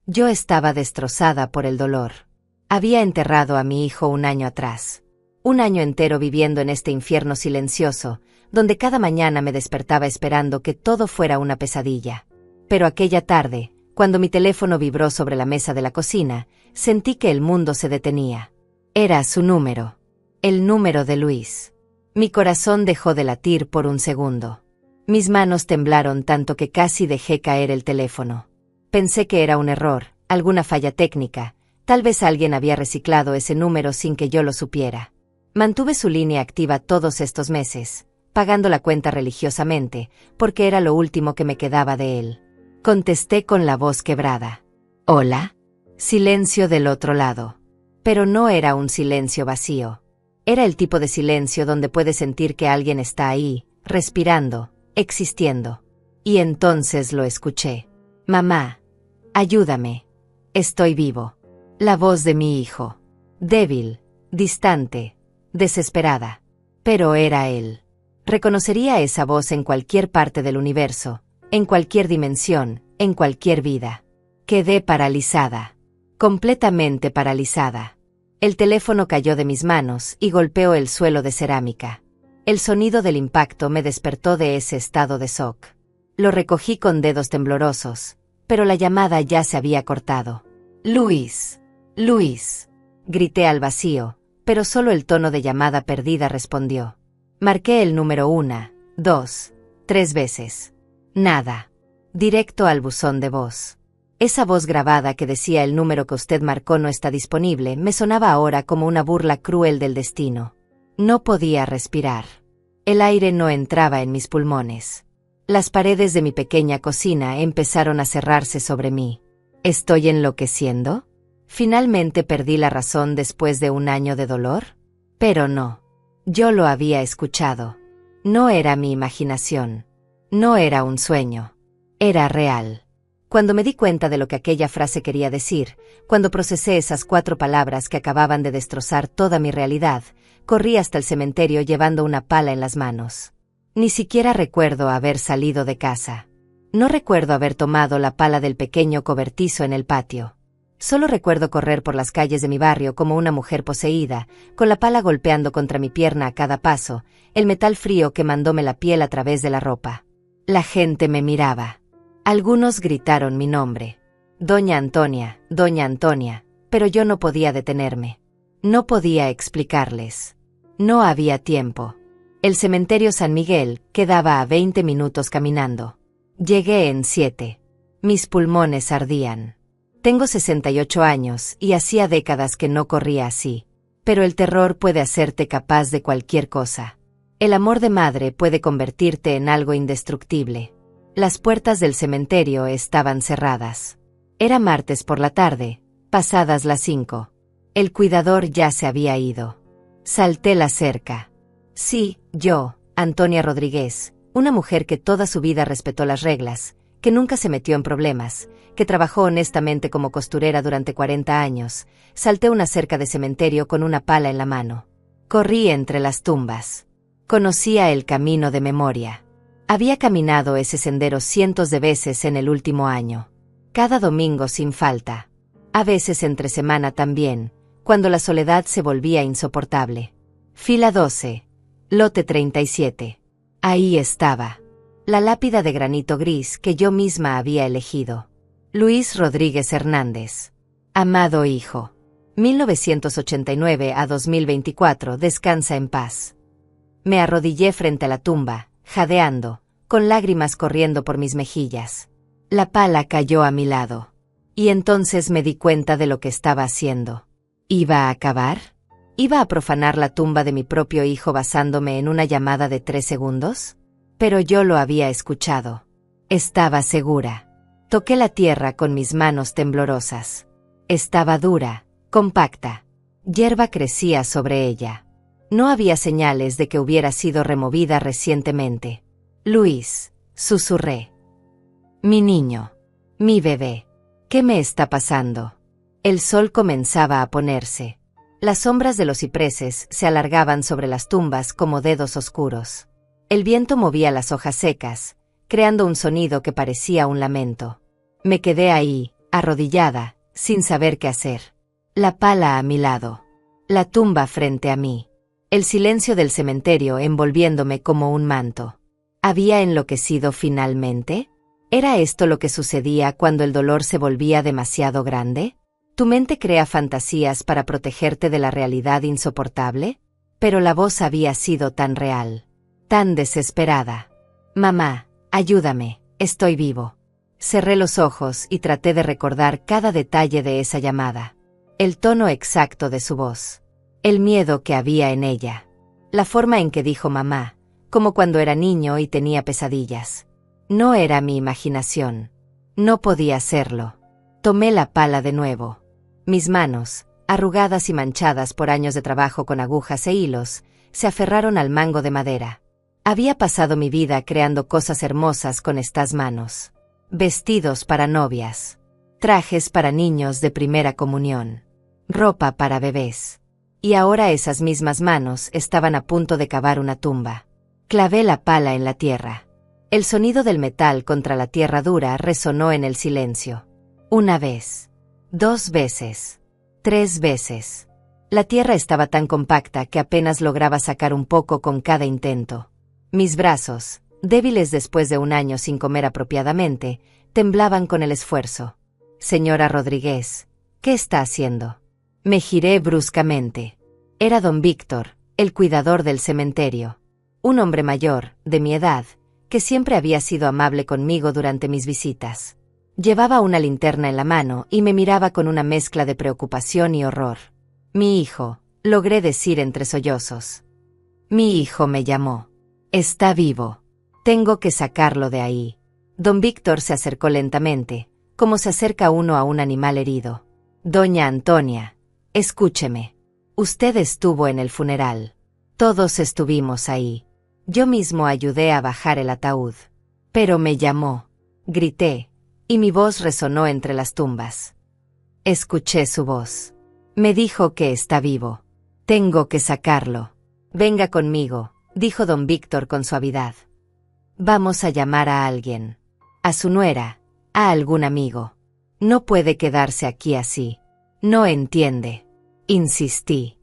Yo estaba destrozada por el dolor. Había enterrado a mi hijo un año atrás. Un año entero viviendo en este infierno silencioso, donde cada mañana me despertaba esperando que todo fuera una pesadilla. Pero aquella tarde, cuando mi teléfono vibró sobre la mesa de la cocina, sentí que el mundo se detenía. Era su número. El número de Luis. Mi corazón dejó de latir por un segundo. Mis manos temblaron tanto que casi dejé caer el teléfono. Pensé que era un error, alguna falla técnica, tal vez alguien había reciclado ese número sin que yo lo supiera. Mantuve su línea activa todos estos meses, pagando la cuenta religiosamente, porque era lo último que me quedaba de él. Contesté con la voz quebrada. ¿Hola? Silencio del otro lado. Pero no era un silencio vacío. Era el tipo de silencio donde puedes sentir que alguien está ahí, respirando, existiendo. Y entonces lo escuché. Mamá, ayúdame. Estoy vivo. La voz de mi hijo. Débil, distante, desesperada. Pero era él. Reconocería esa voz en cualquier parte del universo, en cualquier dimensión, en cualquier vida. Quedé paralizada. Completamente paralizada. El teléfono cayó de mis manos y golpeó el suelo de cerámica. El sonido del impacto me despertó de ese estado de shock. Lo recogí con dedos temblorosos, pero la llamada ya se había cortado. Luis, Luis, grité al vacío, pero solo el tono de llamada perdida respondió. Marqué el número 1, 2, 3 veces. Nada. Directo al buzón de voz. Esa voz grabada que decía el número que usted marcó no está disponible me sonaba ahora como una burla cruel del destino. No podía respirar. El aire no entraba en mis pulmones. Las paredes de mi pequeña cocina empezaron a cerrarse sobre mí. ¿Estoy enloqueciendo? ¿Finalmente perdí la razón después de un año de dolor? Pero no. Yo lo había escuchado. No era mi imaginación. No era un sueño. Era real. Cuando me di cuenta de lo que aquella frase quería decir, cuando procesé esas 4 palabras que acababan de destrozar toda mi realidad, corrí hasta el cementerio llevando una pala en las manos. Ni siquiera recuerdo haber salido de casa. No recuerdo haber tomado la pala del pequeño cobertizo en el patio. Solo recuerdo correr por las calles de mi barrio como una mujer poseída, con la pala golpeando contra mi pierna a cada paso, el metal frío quemándome la piel a través de la ropa. La gente me miraba. Algunos gritaron mi nombre. Doña Antonia, pero yo no podía detenerme. No podía explicarles. No había tiempo. El cementerio San Miguel quedaba a 20 minutos caminando. Llegué en 7. Mis pulmones ardían. Tengo 68 años y hacía décadas que no corría así. Pero el terror puede hacerte capaz de cualquier cosa. El amor de madre puede convertirte en algo indestructible. Las puertas del cementerio estaban cerradas. Era martes por la tarde, pasadas las 5. El cuidador ya se había ido. Salté la cerca. Sí, yo, Antonia Rodríguez, una mujer que toda su vida respetó las reglas, que nunca se metió en problemas, que trabajó honestamente como costurera durante 40 años, salté una cerca de cementerio con una pala en la mano. Corrí entre las tumbas. Conocía el camino de memoria. Había caminado ese sendero cientos de veces en el último año. Cada domingo sin falta. A veces entre semana también, cuando la soledad se volvía insoportable. Fila 12. Lote 37. Ahí estaba. La lápida de granito gris que yo misma había elegido. Luis Rodríguez Hernández. Amado hijo. 1989 a 2024, descansa en paz. Me arrodillé frente a la tumba, jadeando, con lágrimas corriendo por mis mejillas. La pala cayó a mi lado. Y entonces me di cuenta de lo que estaba haciendo. ¿Iba a acabar? ¿Iba a profanar la tumba de mi propio hijo basándome en una llamada de 3 segundos? Pero yo lo había escuchado. Estaba segura. Toqué la tierra con mis manos temblorosas. Estaba dura, compacta. Hierba crecía sobre ella. No había señales de que hubiera sido removida recientemente. Luis, susurré. Mi niño. Mi bebé. ¿Qué me está pasando? El sol comenzaba a ponerse. Las sombras de los cipreses se alargaban sobre las tumbas como dedos oscuros. El viento movía las hojas secas, creando un sonido que parecía un lamento. Me quedé ahí, arrodillada, sin saber qué hacer. La pala a mi lado. La tumba frente a mí. El silencio del cementerio envolviéndome como un manto. ¿Había enloquecido finalmente? ¿Era esto lo que sucedía cuando el dolor se volvía demasiado grande? ¿Tu mente crea fantasías para protegerte de la realidad insoportable? Pero la voz había sido tan real, tan desesperada. Mamá, ayúdame, estoy vivo. Cerré los ojos y traté de recordar cada detalle de esa llamada. El tono exacto de su voz. El miedo que había en ella. La forma en que dijo mamá, como cuando era niño y tenía pesadillas. No era mi imaginación. No podía serlo. Tomé la pala de nuevo. Mis manos, arrugadas y manchadas por años de trabajo con agujas e hilos, se aferraron al mango de madera. Había pasado mi vida creando cosas hermosas con estas manos. Vestidos para novias. Trajes para niños de primera comunión. Ropa para bebés. Y ahora esas mismas manos estaban a punto de cavar una tumba. Clavé la pala en la tierra. El sonido del metal contra la tierra dura resonó en el silencio. Una vez. 2 veces. 3 veces. La tierra estaba tan compacta que apenas lograba sacar un poco con cada intento. Mis brazos, débiles después de un año sin comer apropiadamente, temblaban con el esfuerzo. Señora Rodríguez, ¿qué está haciendo? Me giré bruscamente. Era don Víctor, el cuidador del cementerio. Un hombre mayor, de mi edad, que siempre había sido amable conmigo durante mis visitas. Llevaba una linterna en la mano y me miraba con una mezcla de preocupación y horror. Mi hijo, logré decir entre sollozos. Mi hijo me llamó. Está vivo. Tengo que sacarlo de ahí. Don Víctor se acercó lentamente, como se acerca uno a un animal herido. Doña Antonia, escúcheme. Usted estuvo en el funeral. Todos estuvimos ahí. Yo mismo ayudé a bajar el ataúd. Pero me llamó. Grité. Y mi voz resonó entre las tumbas. Escuché su voz. Me dijo que está vivo. Tengo que sacarlo. Venga conmigo, dijo don Víctor con suavidad. Vamos a llamar a alguien. A su nuera, a algún amigo. No puede quedarse aquí así. No entiende. Insistí.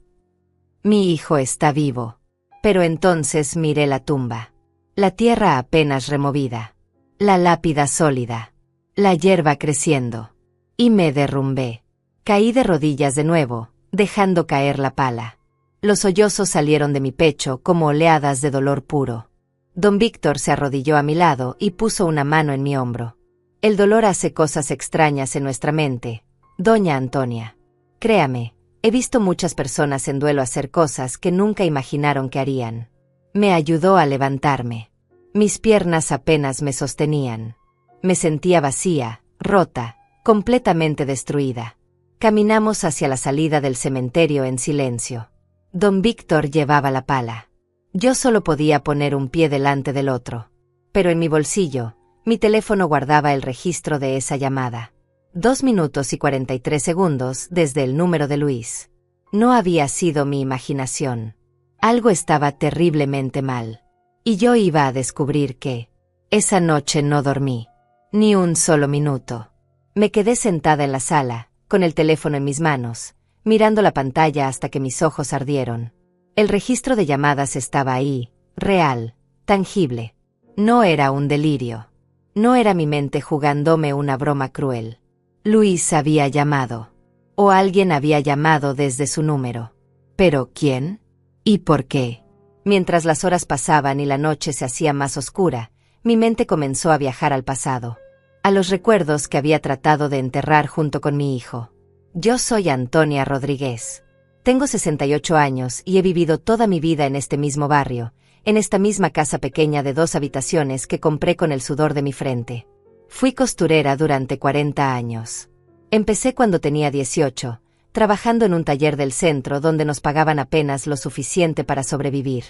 Mi hijo está vivo. Pero entonces miré la tumba. La tierra apenas removida. La lápida sólida. La hierba creciendo. Y me derrumbé. Caí de rodillas de nuevo, dejando caer la pala. Los sollozos salieron de mi pecho como oleadas de dolor puro. Don Víctor se arrodilló a mi lado y puso una mano en mi hombro. El dolor hace cosas extrañas en nuestra mente, doña Antonia. Créame, he visto muchas personas en duelo hacer cosas que nunca imaginaron que harían. Me ayudó a levantarme. Mis piernas apenas me sostenían. Me sentía vacía, rota, completamente destruida. Caminamos hacia la salida del cementerio en silencio. Don Víctor llevaba la pala. Yo solo podía poner un pie delante del otro. Pero en mi bolsillo, mi teléfono guardaba el registro de esa llamada. 2 minutos y 43 segundos desde el número de Luis. No había sido mi imaginación. Algo estaba terriblemente mal. Y yo iba a descubrir que... Esa noche no dormí. Ni un solo minuto. Me quedé sentada en la sala, con el teléfono en mis manos, mirando la pantalla hasta que mis ojos ardieron. El registro de llamadas estaba ahí, real, tangible. No era un delirio. No era mi mente jugándome una broma cruel. Luis había llamado. O alguien había llamado desde su número. ¿Pero quién? ¿Y por qué? Mientras las horas pasaban y la noche se hacía más oscura, mi mente comenzó a viajar al pasado. A los recuerdos que había tratado de enterrar junto con mi hijo. Yo soy Antonia Rodríguez. Tengo 68 años y he vivido toda mi vida en este mismo barrio, en esta misma casa pequeña de 2 habitaciones que compré con el sudor de mi frente. Fui costurera durante 40 años. Empecé cuando tenía 18, trabajando en un taller del centro donde nos pagaban apenas lo suficiente para sobrevivir.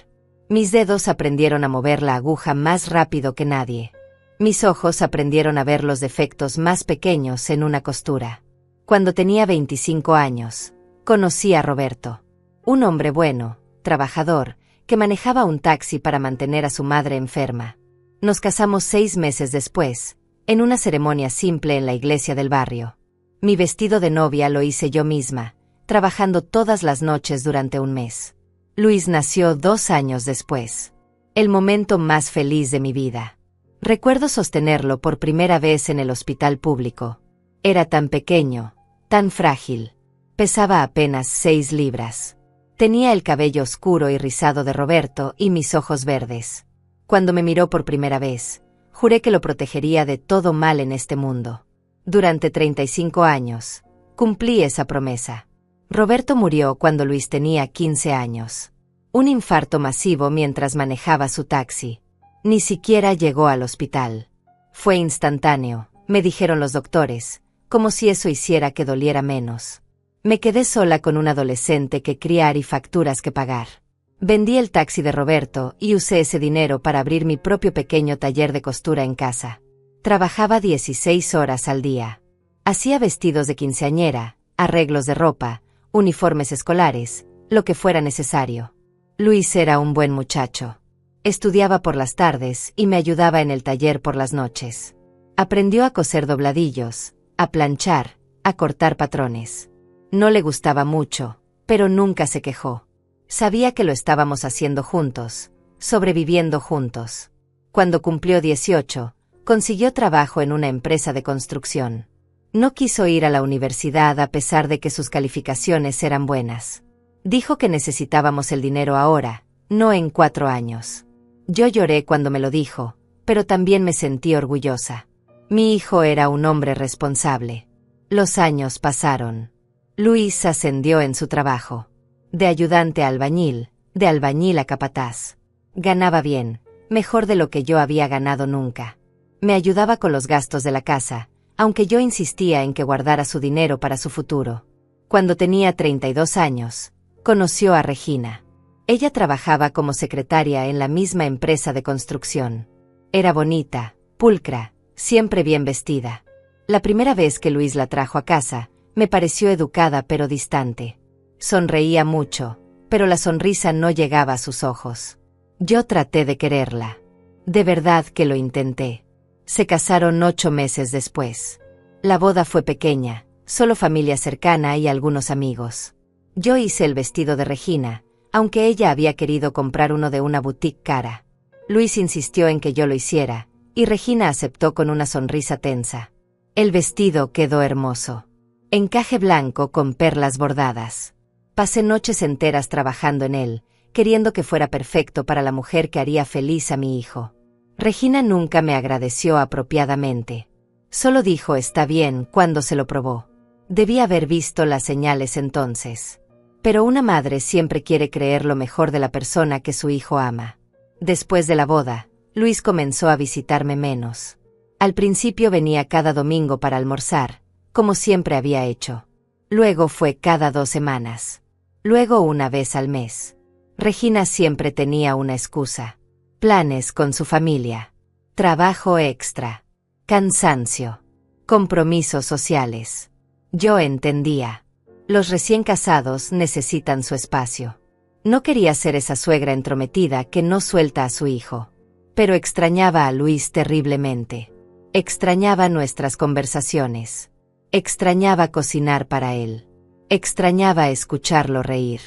Mis dedos aprendieron a mover la aguja más rápido que nadie. Mis ojos aprendieron a ver los defectos más pequeños en una costura. Cuando tenía 25 años, conocí a Roberto. Un hombre bueno, trabajador, que manejaba un taxi para mantener a su madre enferma. Nos casamos 6 meses después, en una ceremonia simple en la iglesia del barrio. Mi vestido de novia lo hice yo misma, trabajando todas las noches durante un mes. Luis nació 2 años después. El momento más feliz de mi vida. Recuerdo sostenerlo por primera vez en el hospital público. Era tan pequeño, tan frágil. Pesaba apenas 6 libras. Tenía el cabello oscuro y rizado de Roberto y mis ojos verdes. Cuando me miró por primera vez, juré que lo protegería de todo mal en este mundo. Durante 35 años, cumplí esa promesa. Roberto murió cuando Luis tenía 15 años. Un infarto masivo mientras manejaba su taxi. Ni siquiera llegó al hospital. Fue instantáneo, me dijeron los doctores, como si eso hiciera que doliera menos. Me quedé sola con un adolescente que criar y facturas que pagar. Vendí el taxi de Roberto y usé ese dinero para abrir mi propio pequeño taller de costura en casa. Trabajaba 16 horas al día. Hacía vestidos de quinceañera, arreglos de ropa, uniformes escolares, lo que fuera necesario. Luis era un buen muchacho. Estudiaba por las tardes y me ayudaba en el taller por las noches. Aprendió a coser dobladillos, a planchar, a cortar patrones. No le gustaba mucho, pero nunca se quejó. Sabía que lo estábamos haciendo juntos, sobreviviendo juntos. Cuando cumplió 18, consiguió trabajo en una empresa de construcción. No quiso ir a la universidad a pesar de que sus calificaciones eran buenas. Dijo que necesitábamos el dinero ahora, no en 4 años. Yo lloré cuando me lo dijo, pero también me sentí orgullosa. Mi hijo era un hombre responsable. Los años pasaron. Luis ascendió en su trabajo. De ayudante a albañil, de albañil a capataz. Ganaba bien, mejor de lo que yo había ganado nunca. Me ayudaba con los gastos de la casa, aunque yo insistía en que guardara su dinero para su futuro. Cuando tenía 32 años, conoció a Regina. Ella trabajaba como secretaria en la misma empresa de construcción. Era bonita, pulcra, siempre bien vestida. La primera vez que Luis la trajo a casa, me pareció educada pero distante. Sonreía mucho, pero la sonrisa no llegaba a sus ojos. Yo traté de quererla. De verdad que lo intenté. Se casaron 8 meses después. La boda fue pequeña, solo familia cercana y algunos amigos. Yo hice el vestido de Regina, aunque ella había querido comprar uno de una boutique cara. Luis insistió en que yo lo hiciera, y Regina aceptó con una sonrisa tensa. El vestido quedó hermoso. Encaje blanco con perlas bordadas. Pasé noches enteras trabajando en él, queriendo que fuera perfecto para la mujer que haría feliz a mi hijo. Regina nunca me agradeció apropiadamente. Solo dijo está bien cuando se lo probó. Debí haber visto las señales entonces. Pero una madre siempre quiere creer lo mejor de la persona que su hijo ama. Después de la boda, Luis comenzó a visitarme menos. Al principio venía cada domingo para almorzar, como siempre había hecho. Luego fue cada 2 semanas. Luego una vez al mes. Regina siempre tenía una excusa. Planes con su familia. Trabajo extra. Cansancio. Compromisos sociales. Yo entendía. Los recién casados necesitan su espacio. No quería ser esa suegra entrometida que no suelta a su hijo. Pero extrañaba a Luis terriblemente. Extrañaba nuestras conversaciones. Extrañaba cocinar para él. Extrañaba escucharlo reír.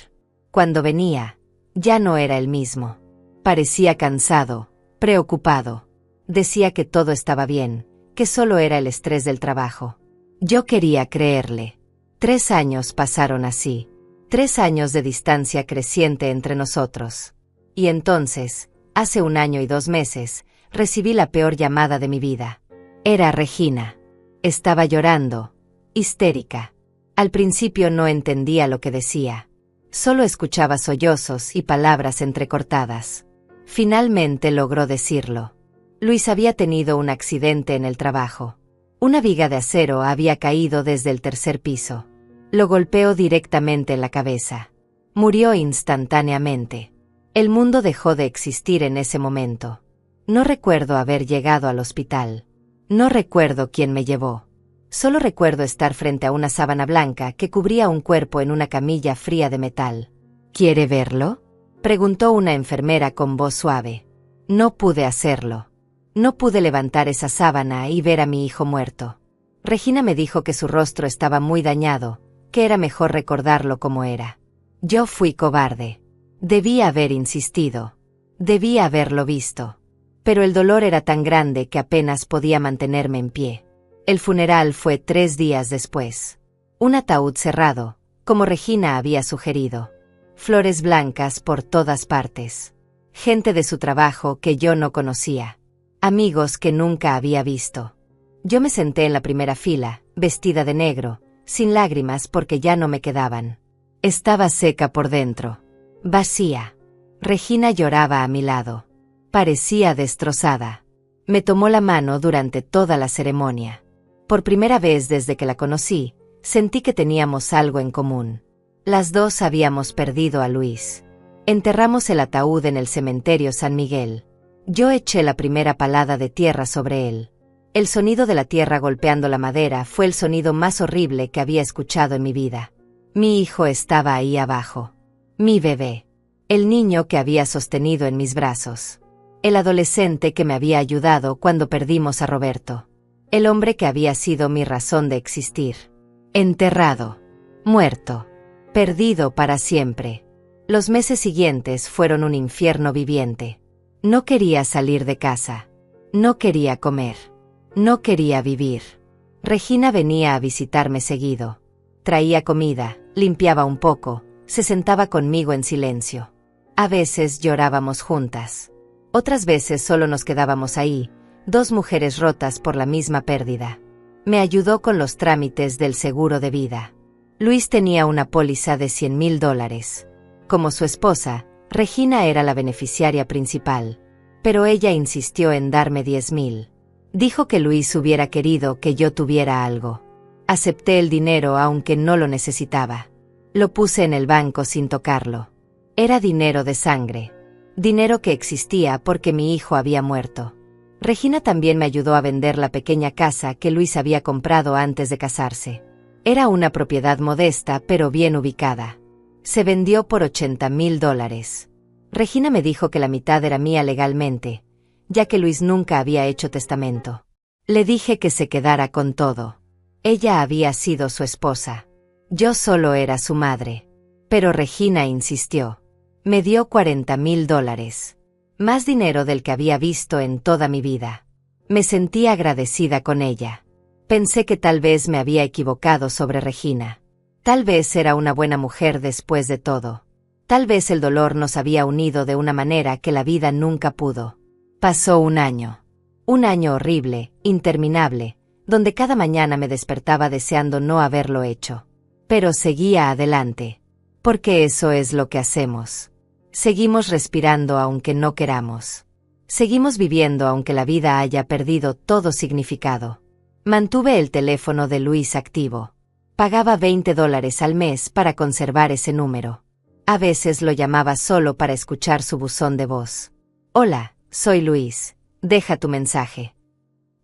Cuando venía, ya no era el mismo. Parecía cansado, preocupado. Decía que todo estaba bien, que solo era el estrés del trabajo. Yo quería creerle. 3 años pasaron así. 3 años de distancia creciente entre nosotros. Y entonces, hace 1 año y 2 meses, recibí la peor llamada de mi vida. Era Regina. Estaba llorando, histérica. Al principio no entendía lo que decía. Solo escuchaba sollozos y palabras entrecortadas. Finalmente logró decirlo. Luis había tenido un accidente en el trabajo. Una viga de acero había caído desde el 3er piso. Lo golpeó directamente en la cabeza. Murió instantáneamente. El mundo dejó de existir en ese momento. No recuerdo haber llegado al hospital. No recuerdo quién me llevó. Solo recuerdo estar frente a una sábana blanca que cubría un cuerpo en una camilla fría de metal. ¿Quiere verlo?, preguntó una enfermera con voz suave. No pude hacerlo. No pude levantar esa sábana y ver a mi hijo muerto. Regina me dijo que su rostro estaba muy dañado, que era mejor recordarlo como era. Yo fui cobarde. Debía haber insistido. Debía haberlo visto. Pero el dolor era tan grande que apenas podía mantenerme en pie. El funeral fue 3 días después. Un ataúd cerrado, como Regina había sugerido. Flores blancas por todas partes. Gente de su trabajo que yo no conocía. Amigos que nunca había visto. Yo me senté en la primera fila, vestida de negro, sin lágrimas porque ya no me quedaban. Estaba seca por dentro. Vacía. Regina lloraba a mi lado. Parecía destrozada. Me tomó la mano durante toda la ceremonia. Por primera vez desde que la conocí, sentí que teníamos algo en común. Las dos habíamos perdido a Luis. Enterramos el ataúd en el cementerio San Miguel. Yo eché la primera palada de tierra sobre él. El sonido de la tierra golpeando la madera fue el sonido más horrible que había escuchado en mi vida. Mi hijo estaba ahí abajo. Mi bebé. El niño que había sostenido en mis brazos. El adolescente que me había ayudado cuando perdimos a Roberto. El hombre que había sido mi razón de existir. Enterrado. Muerto. Perdido para siempre. Los meses siguientes fueron un infierno viviente. No quería salir de casa. No quería comer. No quería vivir. Regina venía a visitarme seguido. Traía comida, limpiaba un poco, se sentaba conmigo en silencio. A veces llorábamos juntas. Otras veces solo nos quedábamos ahí, dos mujeres rotas por la misma pérdida. Me ayudó con los trámites del seguro de vida. Luis tenía una póliza de $100,000. Como su esposa, Regina era la beneficiaria principal. Pero ella insistió en darme 10,000. Dijo que Luis hubiera querido que yo tuviera algo. Acepté el dinero aunque no lo necesitaba. Lo puse en el banco sin tocarlo. Era dinero de sangre. Dinero que existía porque mi hijo había muerto. Regina también me ayudó a vender la pequeña casa que Luis había comprado antes de casarse. Era una propiedad modesta pero bien ubicada. Se vendió por $80,000. Regina me dijo que la mitad era mía legalmente, ya que Luis nunca había hecho testamento. Le dije que se quedara con todo. Ella había sido su esposa. Yo solo era su madre. Pero Regina insistió. Me dio $40,000. Más dinero del que había visto en toda mi vida. Me sentí agradecida con ella. Pensé que tal vez me había equivocado sobre Regina. Tal vez era una buena mujer después de todo. Tal vez el dolor nos había unido de una manera que la vida nunca pudo. Pasó un año. Un año horrible, interminable, donde cada mañana me despertaba deseando no haberlo hecho. Pero seguía adelante. Porque eso es lo que hacemos. Seguimos respirando aunque no queramos. Seguimos viviendo aunque la vida haya perdido todo significado. Mantuve el teléfono de Luis activo. Pagaba $20 al mes para conservar ese número. A veces lo llamaba solo para escuchar su buzón de voz. Hola, soy Luis. Deja tu mensaje.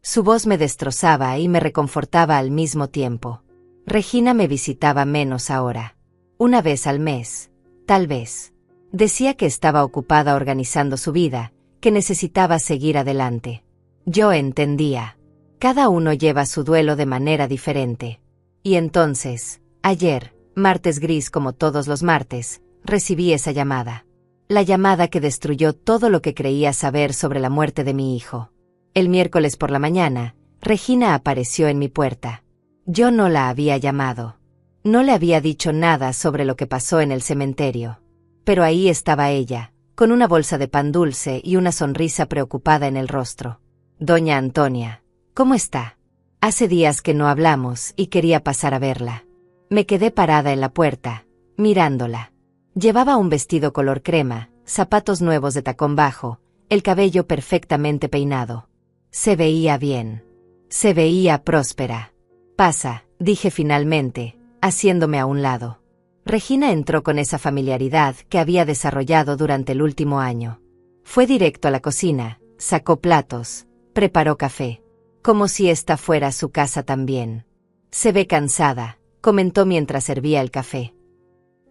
Su voz me destrozaba y me reconfortaba al mismo tiempo. Regina me visitaba menos ahora. Una vez al mes, tal vez. Decía que estaba ocupada organizando su vida, que necesitaba seguir adelante. Yo entendía. Cada uno lleva su duelo de manera diferente. Y entonces, ayer, martes gris como todos los martes, recibí esa llamada. La llamada que destruyó todo lo que creía saber sobre la muerte de mi hijo. El miércoles por la mañana, Regina apareció en mi puerta. Yo no la había llamado. No le había dicho nada sobre lo que pasó en el cementerio. Pero ahí estaba ella, con una bolsa de pan dulce y una sonrisa preocupada en el rostro. Doña Antonia, ¿cómo está? Hace días que no hablamos y quería pasar a verla. Me quedé parada en la puerta, mirándola. Llevaba un vestido color crema, zapatos nuevos de tacón bajo, el cabello perfectamente peinado. Se veía bien. Se veía próspera. Pasa, dije finalmente, haciéndome a un lado. Regina entró con esa familiaridad que había desarrollado durante el último año. Fue directo a la cocina, sacó platos, preparó café. Como si esta fuera su casa también. Se ve cansada, comentó mientras servía el café.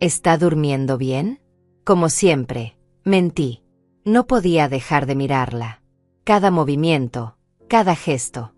¿Está durmiendo bien? Como siempre, mentí. No podía dejar de mirarla. Cada movimiento, cada gesto.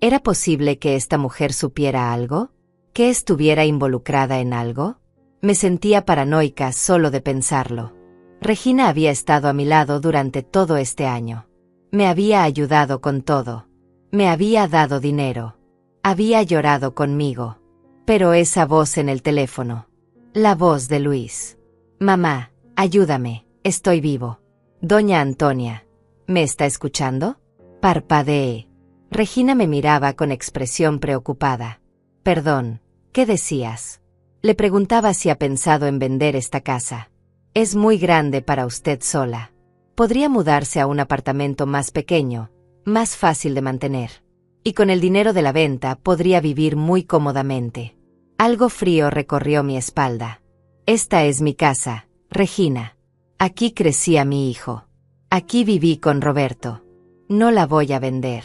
¿Era posible que esta mujer supiera algo? ¿Que estuviera involucrada en algo? Me sentía paranoica solo de pensarlo. Regina había estado a mi lado durante todo este año. Me había ayudado con todo. Me había dado dinero. Había llorado conmigo. Pero esa voz en el teléfono. La voz de Luis. Mamá, ayúdame, estoy vivo. Doña Antonia, ¿me está escuchando? Parpadeé. Regina me miraba con expresión preocupada. Perdón, ¿qué decías? Le preguntaba si ha pensado en vender esta casa. Es muy grande para usted sola. Podría mudarse a un apartamento más pequeño, más fácil de mantener. Y con el dinero de la venta podría vivir muy cómodamente. Algo frío recorrió mi espalda. Esta es mi casa, Regina. Aquí crecí a mi hijo. Aquí viví con Roberto. No la voy a vender.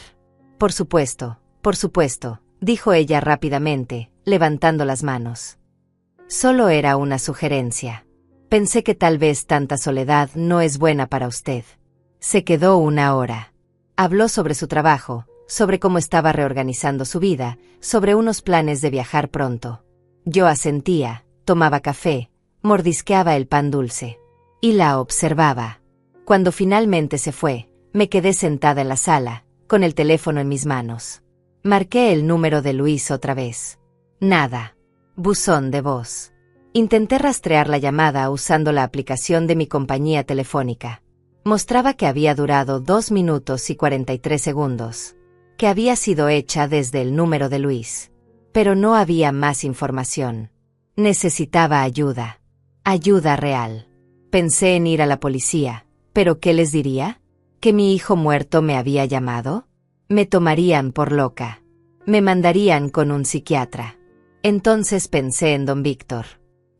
Por supuesto, dijo ella rápidamente, levantando las manos. Solo era una sugerencia. Pensé que tal vez tanta soledad no es buena para usted. Se quedó una hora. Habló sobre su trabajo, sobre cómo estaba reorganizando su vida, sobre unos planes de viajar pronto. Yo asentía, tomaba café, mordisqueaba el pan dulce. Y la observaba. Cuando finalmente se fue, me quedé sentada en la sala, con el teléfono en mis manos. Marqué el número de Luis otra vez. Nada. Buzón de voz. Intenté rastrear la llamada usando la aplicación de mi compañía telefónica. Mostraba que había durado 2 minutos y 43 segundos. Que había sido hecha desde el número de Luis. Pero no había más información. Necesitaba ayuda. Ayuda real. Pensé en ir a la policía, pero ¿qué les diría? ¿Que mi hijo muerto me había llamado? Me tomarían por loca. Me mandarían con un psiquiatra. Entonces pensé en don Víctor.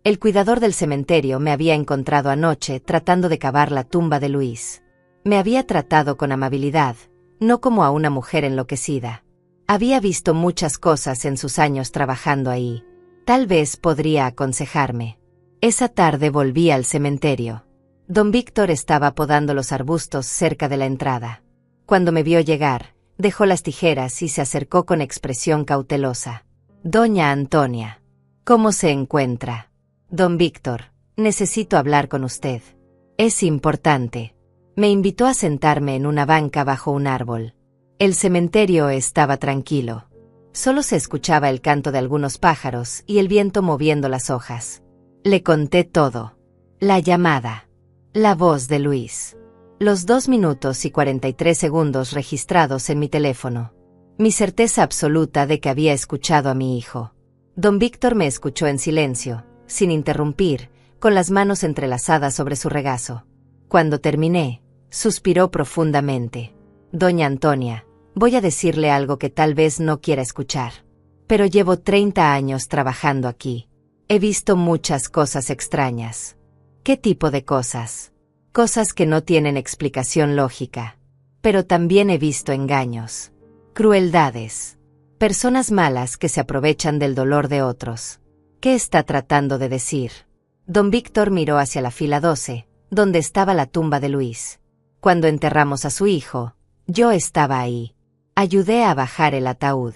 El cuidador del cementerio me había encontrado anoche tratando de cavar la tumba de Luis. Me había tratado con amabilidad, no como a una mujer enloquecida. Había visto muchas cosas en sus años trabajando ahí. Tal vez podría aconsejarme. Esa tarde volví al cementerio. Don Víctor estaba podando los arbustos cerca de la entrada. Cuando me vio llegar, dejó las tijeras y se acercó con expresión cautelosa. Doña Antonia, ¿cómo se encuentra? Don Víctor, necesito hablar con usted. Es importante. Me invitó a sentarme en una banca bajo un árbol. El cementerio estaba tranquilo. Solo se escuchaba el canto de algunos pájaros y el viento moviendo las hojas. Le conté todo. La llamada. La voz de Luis. Los 2 minutos y 43 segundos registrados en mi teléfono. Mi certeza absoluta de que había escuchado a mi hijo. Don Víctor me escuchó en silencio, sin interrumpir, con las manos entrelazadas sobre su regazo. Cuando terminé, suspiró profundamente. Doña Antonia, voy a decirle algo que tal vez no quiera escuchar. Pero llevo 30 años trabajando aquí. He visto muchas cosas extrañas. ¿Qué tipo de cosas? Cosas que no tienen explicación lógica. Pero también he visto engaños. Crueldades. Personas malas que se aprovechan del dolor de otros. ¿Qué está tratando de decir? Don Víctor miró hacia la fila 12, donde estaba la tumba de Luis. Cuando enterramos a su hijo, yo estaba ahí. Ayudé a bajar el ataúd.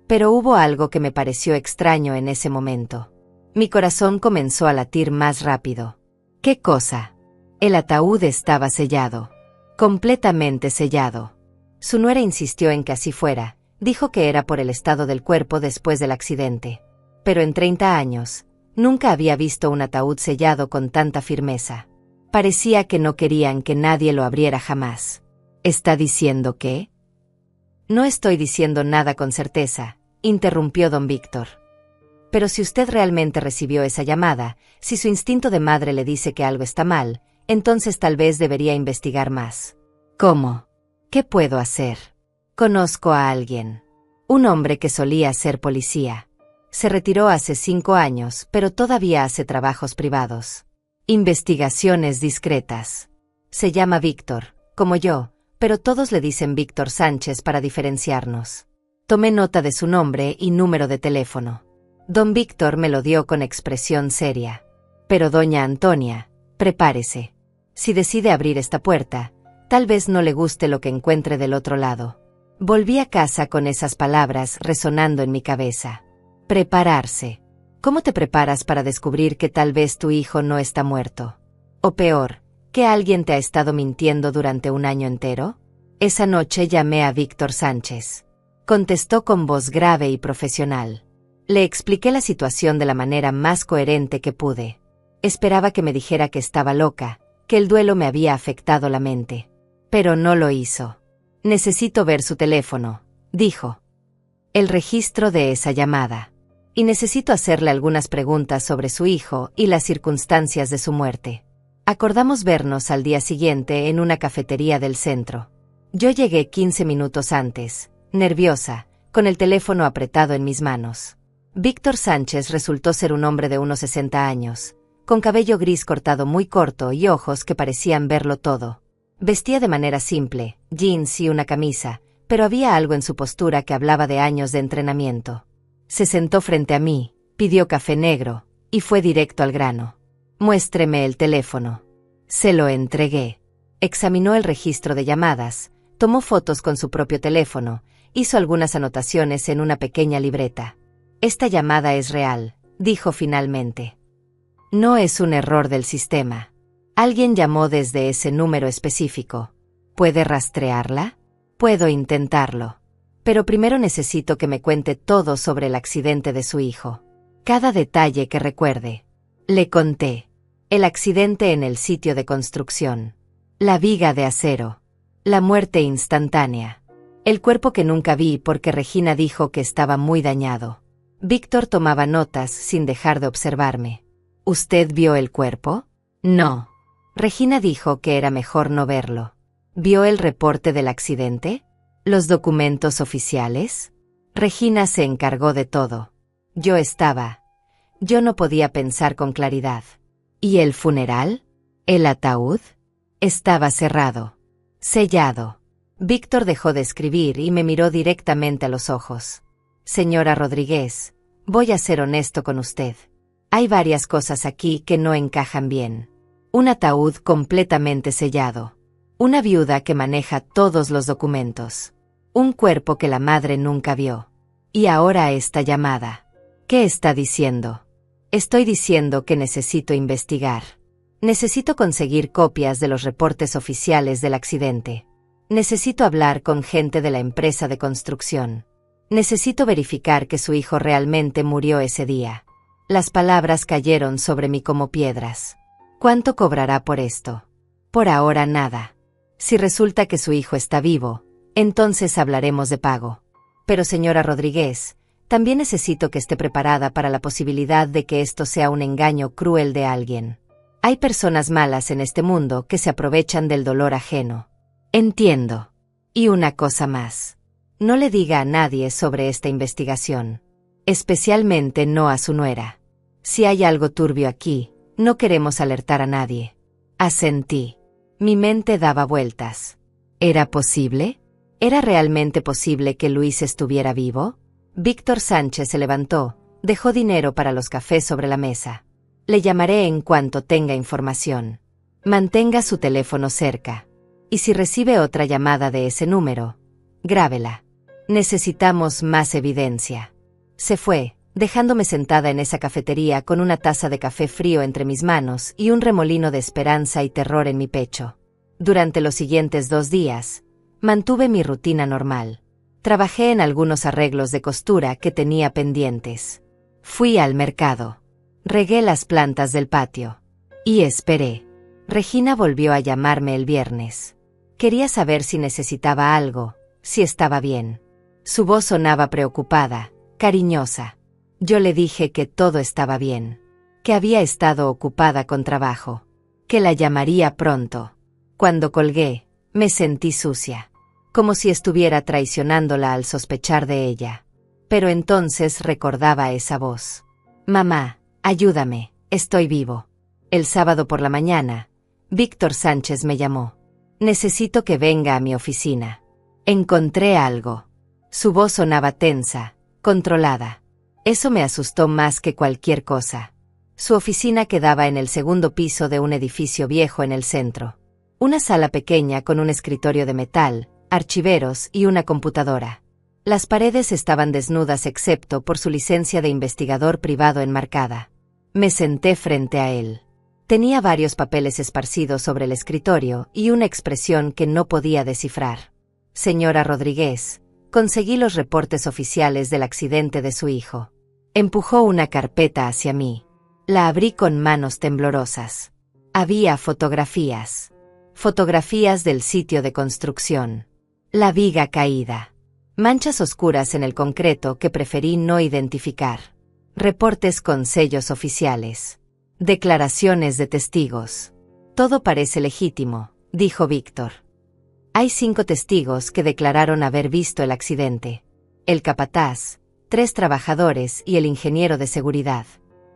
Pero hubo algo que me pareció extraño en ese momento. Mi corazón comenzó a latir más rápido. ¿Qué cosa? El ataúd estaba sellado. Completamente sellado. Su nuera insistió en que así fuera. Dijo que era por el estado del cuerpo después del accidente. Pero en 30 años, nunca había visto un ataúd sellado con tanta firmeza. Parecía que no querían que nadie lo abriera jamás. ¿Está diciendo qué? No estoy diciendo nada con certeza, interrumpió don Víctor. Pero si usted realmente recibió esa llamada, si su instinto de madre le dice que algo está mal, entonces tal vez debería investigar más. ¿Cómo? ¿Qué puedo hacer? Conozco a alguien. Un hombre que solía ser policía. Se retiró hace 5 años, pero todavía hace trabajos privados. Investigaciones discretas. Se llama Víctor, como yo, pero todos le dicen Víctor Sánchez para diferenciarnos. Tomé nota de su nombre y número de teléfono. Don Víctor me lo dio con expresión seria. Pero doña Antonia, prepárese. Si decide abrir esta puerta, tal vez no le guste lo que encuentre del otro lado. Volví a casa con esas palabras resonando en mi cabeza. Prepararse. ¿Cómo te preparas para descubrir que tal vez tu hijo no está muerto? O peor, que alguien te ha estado mintiendo durante un año entero. Esa noche llamé a Víctor Sánchez. Contestó con voz grave y profesional. Le expliqué la situación de la manera más coherente que pude. Esperaba que me dijera que estaba loca, que el duelo me había afectado la mente. Pero no lo hizo. Necesito ver su teléfono, dijo. El registro de esa llamada. Y necesito hacerle algunas preguntas sobre su hijo y las circunstancias de su muerte. Acordamos vernos al día siguiente en una cafetería del centro. Yo llegué 15 minutos antes, nerviosa, con el teléfono apretado en mis manos. Víctor Sánchez resultó ser un hombre de unos 60 años, con cabello gris cortado muy corto y ojos que parecían verlo todo. Vestía de manera simple, jeans y una camisa, pero había algo en su postura que hablaba de años de entrenamiento. Se sentó frente a mí, pidió café negro, y fue directo al grano. Muéstreme el teléfono. Se lo entregué. Examinó el registro de llamadas, tomó fotos con su propio teléfono, hizo algunas anotaciones en una pequeña libreta. Esta llamada es real, dijo finalmente. No es un error del sistema. Alguien llamó desde ese número específico. ¿Puede rastrearla? Puedo intentarlo. Pero primero necesito que me cuente todo sobre el accidente de su hijo. Cada detalle que recuerde. Le conté. El accidente en el sitio de construcción. La viga de acero. La muerte instantánea. El cuerpo que nunca vi porque Regina dijo que estaba muy dañado. Víctor tomaba notas sin dejar de observarme. ¿Usted vio el cuerpo? No. Regina dijo que era mejor no verlo. ¿Vio el reporte del accidente? ¿Los documentos oficiales? Regina se encargó de todo. Yo no podía pensar con claridad. ¿Y el funeral? ¿El ataúd? Estaba cerrado. Sellado. Víctor dejó de escribir y me miró directamente a los ojos. Señora Rodríguez, voy a ser honesto con usted. Hay varias cosas aquí que no encajan bien. Un ataúd completamente sellado. Una viuda que maneja todos los documentos. Un cuerpo que la madre nunca vio. Y ahora esta llamada. ¿Qué está diciendo? Estoy diciendo que necesito investigar. Necesito conseguir copias de los reportes oficiales del accidente. Necesito hablar con gente de la empresa de construcción. Necesito verificar que su hijo realmente murió ese día. Las palabras cayeron sobre mí como piedras. ¿Cuánto cobrará por esto? Por ahora nada. Si resulta que su hijo está vivo, entonces hablaremos de pago. Pero señora Rodríguez, también necesito que esté preparada para la posibilidad de que esto sea un engaño cruel de alguien. Hay personas malas en este mundo que se aprovechan del dolor ajeno. Entiendo. Y una cosa más. No le diga a nadie sobre esta investigación. Especialmente no a su nuera. Si hay algo turbio aquí, no queremos alertar a nadie. Asentí. Mi mente daba vueltas. ¿Era posible? ¿Era realmente posible que Luis estuviera vivo? Víctor Sánchez se levantó, dejó dinero para los cafés sobre la mesa. Le llamaré en cuanto tenga información. Mantenga su teléfono cerca. Y si recibe otra llamada de ese número, grábela. Necesitamos más evidencia. Se fue, dejándome sentada en esa cafetería con una taza de café frío entre mis manos y un remolino de esperanza y terror en mi pecho. Durante los siguientes 2 días, mantuve mi rutina normal. Trabajé en algunos arreglos de costura que tenía pendientes. Fui al mercado. Regué las plantas del patio. Y esperé. Regina volvió a llamarme el viernes. Quería saber si necesitaba algo, si estaba bien. Su voz sonaba preocupada, cariñosa. Yo le dije que todo estaba bien, que había estado ocupada con trabajo, que la llamaría pronto. Cuando colgué, me sentí sucia, como si estuviera traicionándola al sospechar de ella. Pero entonces recordaba esa voz. Mamá, ayúdame, estoy vivo. El sábado por la mañana, Víctor Sánchez me llamó. Necesito que venga a mi oficina. Encontré algo. Su voz sonaba tensa, controlada. Eso me asustó más que cualquier cosa. Su oficina quedaba en el 2º piso de un edificio viejo en el centro. Una sala pequeña con un escritorio de metal, archiveros y una computadora. Las paredes estaban desnudas excepto por su licencia de investigador privado enmarcada. Me senté frente a él. Tenía varios papeles esparcidos sobre el escritorio y una expresión que no podía descifrar. Señora Rodríguez, conseguí los reportes oficiales del accidente de su hijo. Empujó una carpeta hacia mí. La abrí con manos temblorosas. Había fotografías. Fotografías del sitio de construcción. La viga caída. Manchas oscuras en el concreto que preferí no identificar. Reportes con sellos oficiales. Declaraciones de testigos. Todo parece legítimo, dijo Víctor. Hay 5 testigos que declararon haber visto el accidente. El capataz, 3 trabajadores y el ingeniero de seguridad.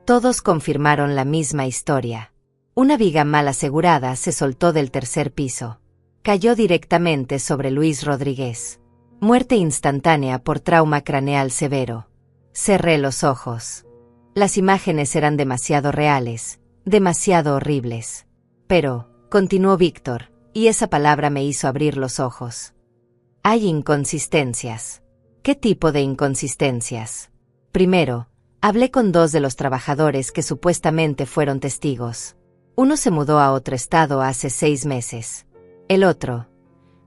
Todos confirmaron la misma historia. Una viga mal asegurada se soltó del 3er piso. Cayó directamente sobre Luis Rodríguez. Muerte instantánea por trauma craneal severo. Cerré los ojos. Las imágenes eran demasiado reales, demasiado horribles. Pero, continuó Víctor, y esa palabra me hizo abrir los ojos. Hay inconsistencias. ¿Qué tipo de inconsistencias? Primero, hablé con 2 de los trabajadores que supuestamente fueron testigos. Uno se mudó a otro estado hace 6 meses. El otro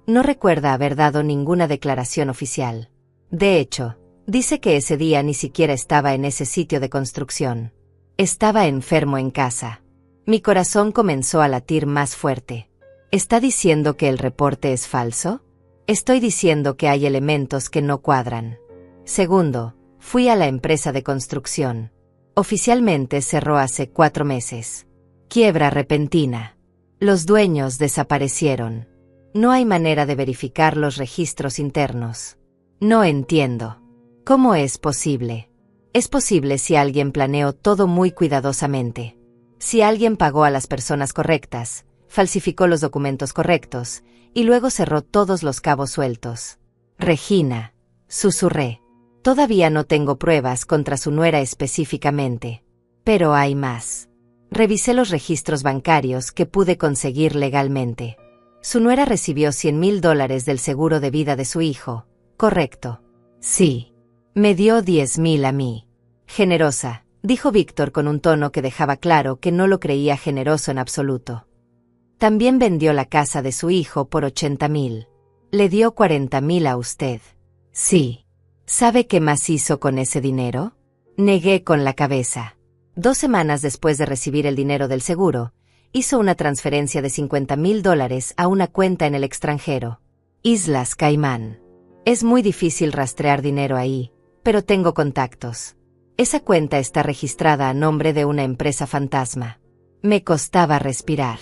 no recuerda haber dado ninguna declaración oficial. De hecho, dice que ese día ni siquiera estaba en ese sitio de construcción. Estaba enfermo en casa. Mi corazón comenzó a latir más fuerte. ¿Está diciendo que el reporte es falso? Estoy diciendo que hay elementos que no cuadran. Segundo, fui a la empresa de construcción. Oficialmente cerró hace 4 meses. Quiebra repentina. Los dueños desaparecieron. No hay manera de verificar los registros internos. No entiendo. ¿Cómo es posible? Es posible si alguien planeó todo muy cuidadosamente. Si alguien pagó a las personas correctas, falsificó los documentos correctos, y luego cerró todos los cabos sueltos. Regina, susurré. Todavía no tengo pruebas contra su nuera específicamente. Pero hay más. Revisé los registros bancarios que pude conseguir legalmente. Su nuera recibió $100,000 del seguro de vida de su hijo, ¿correcto? Sí. Me dio 10,000 a mí. Generosa, dijo Víctor con un tono que dejaba claro que no lo creía generoso en absoluto. También vendió la casa de su hijo por 80,000. Le dio 40,000 a usted. Sí. ¿Sabe qué más hizo con ese dinero? Negué con la cabeza. 2 semanas después de recibir el dinero del seguro, hizo una transferencia de $50,000 a una cuenta en el extranjero. Islas Caimán. Es muy difícil rastrear dinero ahí, pero tengo contactos. Esa cuenta está registrada a nombre de una empresa fantasma. Me costaba respirar.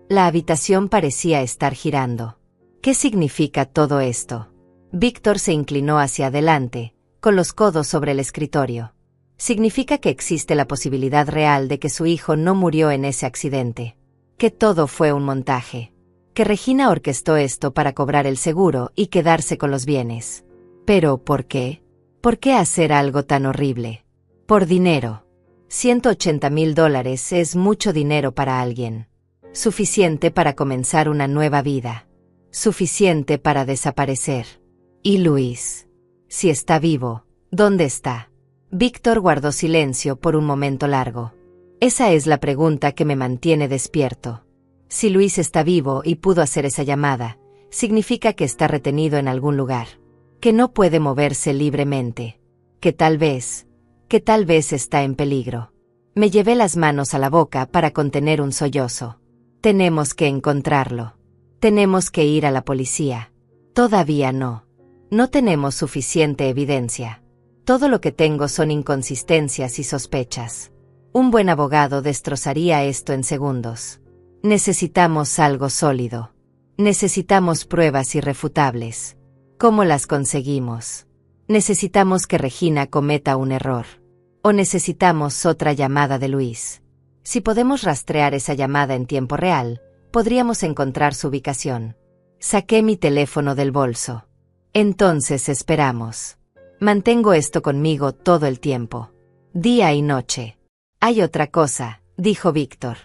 La habitación parecía estar girando. ¿Qué significa todo esto? Víctor se inclinó hacia adelante, con los codos sobre el escritorio. Significa que existe la posibilidad real de que su hijo no murió en ese accidente. Que todo fue un montaje. Que Regina orquestó esto para cobrar el seguro y quedarse con los bienes. ¿Pero por qué? ¿Por qué hacer algo tan horrible? Por dinero. $180,000 es mucho dinero para alguien. Suficiente para comenzar una nueva vida. Suficiente para desaparecer. ¿Y Luis? Si está vivo, ¿dónde está? Víctor guardó silencio por un momento largo. Esa es la pregunta que me mantiene despierto. Si Luis está vivo y pudo hacer esa llamada, significa que está retenido en algún lugar. Que no puede moverse libremente. Que tal vez está en peligro. Me llevé las manos a la boca para contener un sollozo. Tenemos que encontrarlo. Tenemos que ir a la policía. Todavía no. No tenemos suficiente evidencia. Todo lo que tengo son inconsistencias y sospechas. Un buen abogado destrozaría esto en segundos. Necesitamos algo sólido. Necesitamos pruebas irrefutables. ¿Cómo las conseguimos? Necesitamos que Regina cometa un error. O necesitamos otra llamada de Luis. Si podemos rastrear esa llamada en tiempo real, podríamos encontrar su ubicación. Saqué mi teléfono del bolso. Entonces esperamos. Mantengo esto conmigo todo el tiempo. Día y noche. Hay otra cosa, dijo Víctor.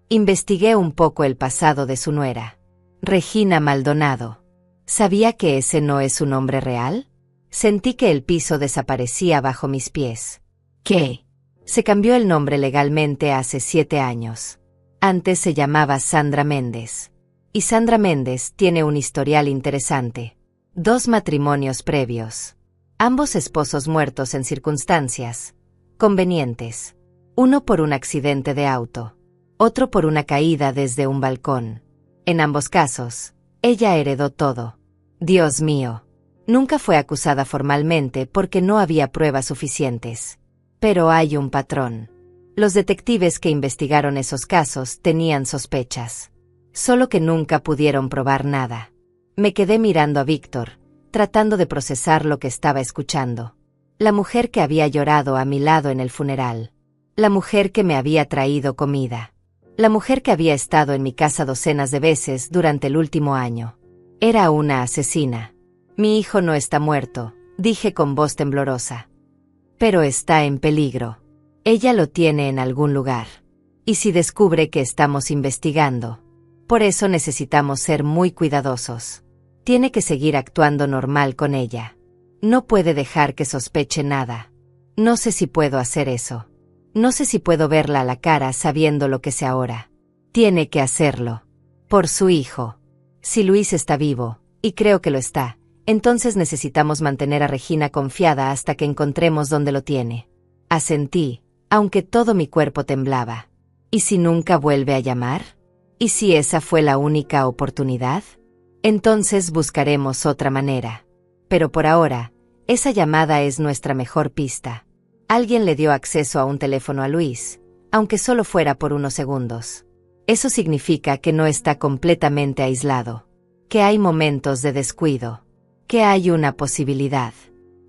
Investigué un poco el pasado de su nuera. Regina Maldonado. ¿Sabía que ese no es un hombre real? Sentí que el piso desaparecía bajo mis pies. ¿Qué? Se cambió el nombre legalmente hace 7 años. Antes se llamaba Sandra Méndez. Y Sandra Méndez tiene un historial interesante. 2 matrimonios previos. Ambos esposos muertos en circunstancias convenientes. Uno por un accidente de auto. Otro por una caída desde un balcón. En ambos casos, ella heredó todo. Dios mío. Nunca fue acusada formalmente porque no había pruebas suficientes. Pero hay un patrón. Los detectives que investigaron esos casos tenían sospechas. Solo que nunca pudieron probar nada. Me quedé mirando a Víctor, tratando de procesar lo que estaba escuchando. La mujer que había llorado a mi lado en el funeral. La mujer que me había traído comida. La mujer que había estado en mi casa docenas de veces durante el último año. Era una asesina. Mi hijo no está muerto, dije con voz temblorosa. Pero está en peligro. Ella lo tiene en algún lugar. ¿Y si descubre que estamos investigando? Por eso necesitamos ser muy cuidadosos. Tiene que seguir actuando normal con ella. No puede dejar que sospeche nada. No sé si puedo hacer eso. No sé si puedo verla a la cara sabiendo lo que sé ahora. Tiene que hacerlo. Por su hijo. Si Luis está vivo, y creo que lo está, entonces necesitamos mantener a Regina confiada hasta que encontremos dónde lo tiene. Asentí, aunque todo mi cuerpo temblaba. ¿Y si nunca vuelve a llamar? ¿Y si esa fue la única oportunidad? Entonces buscaremos otra manera. Pero por ahora, esa llamada es nuestra mejor pista. Alguien le dio acceso a un teléfono a Luis, aunque solo fuera por unos segundos. Eso significa que no está completamente aislado. Que hay momentos de descuido. Que hay una posibilidad.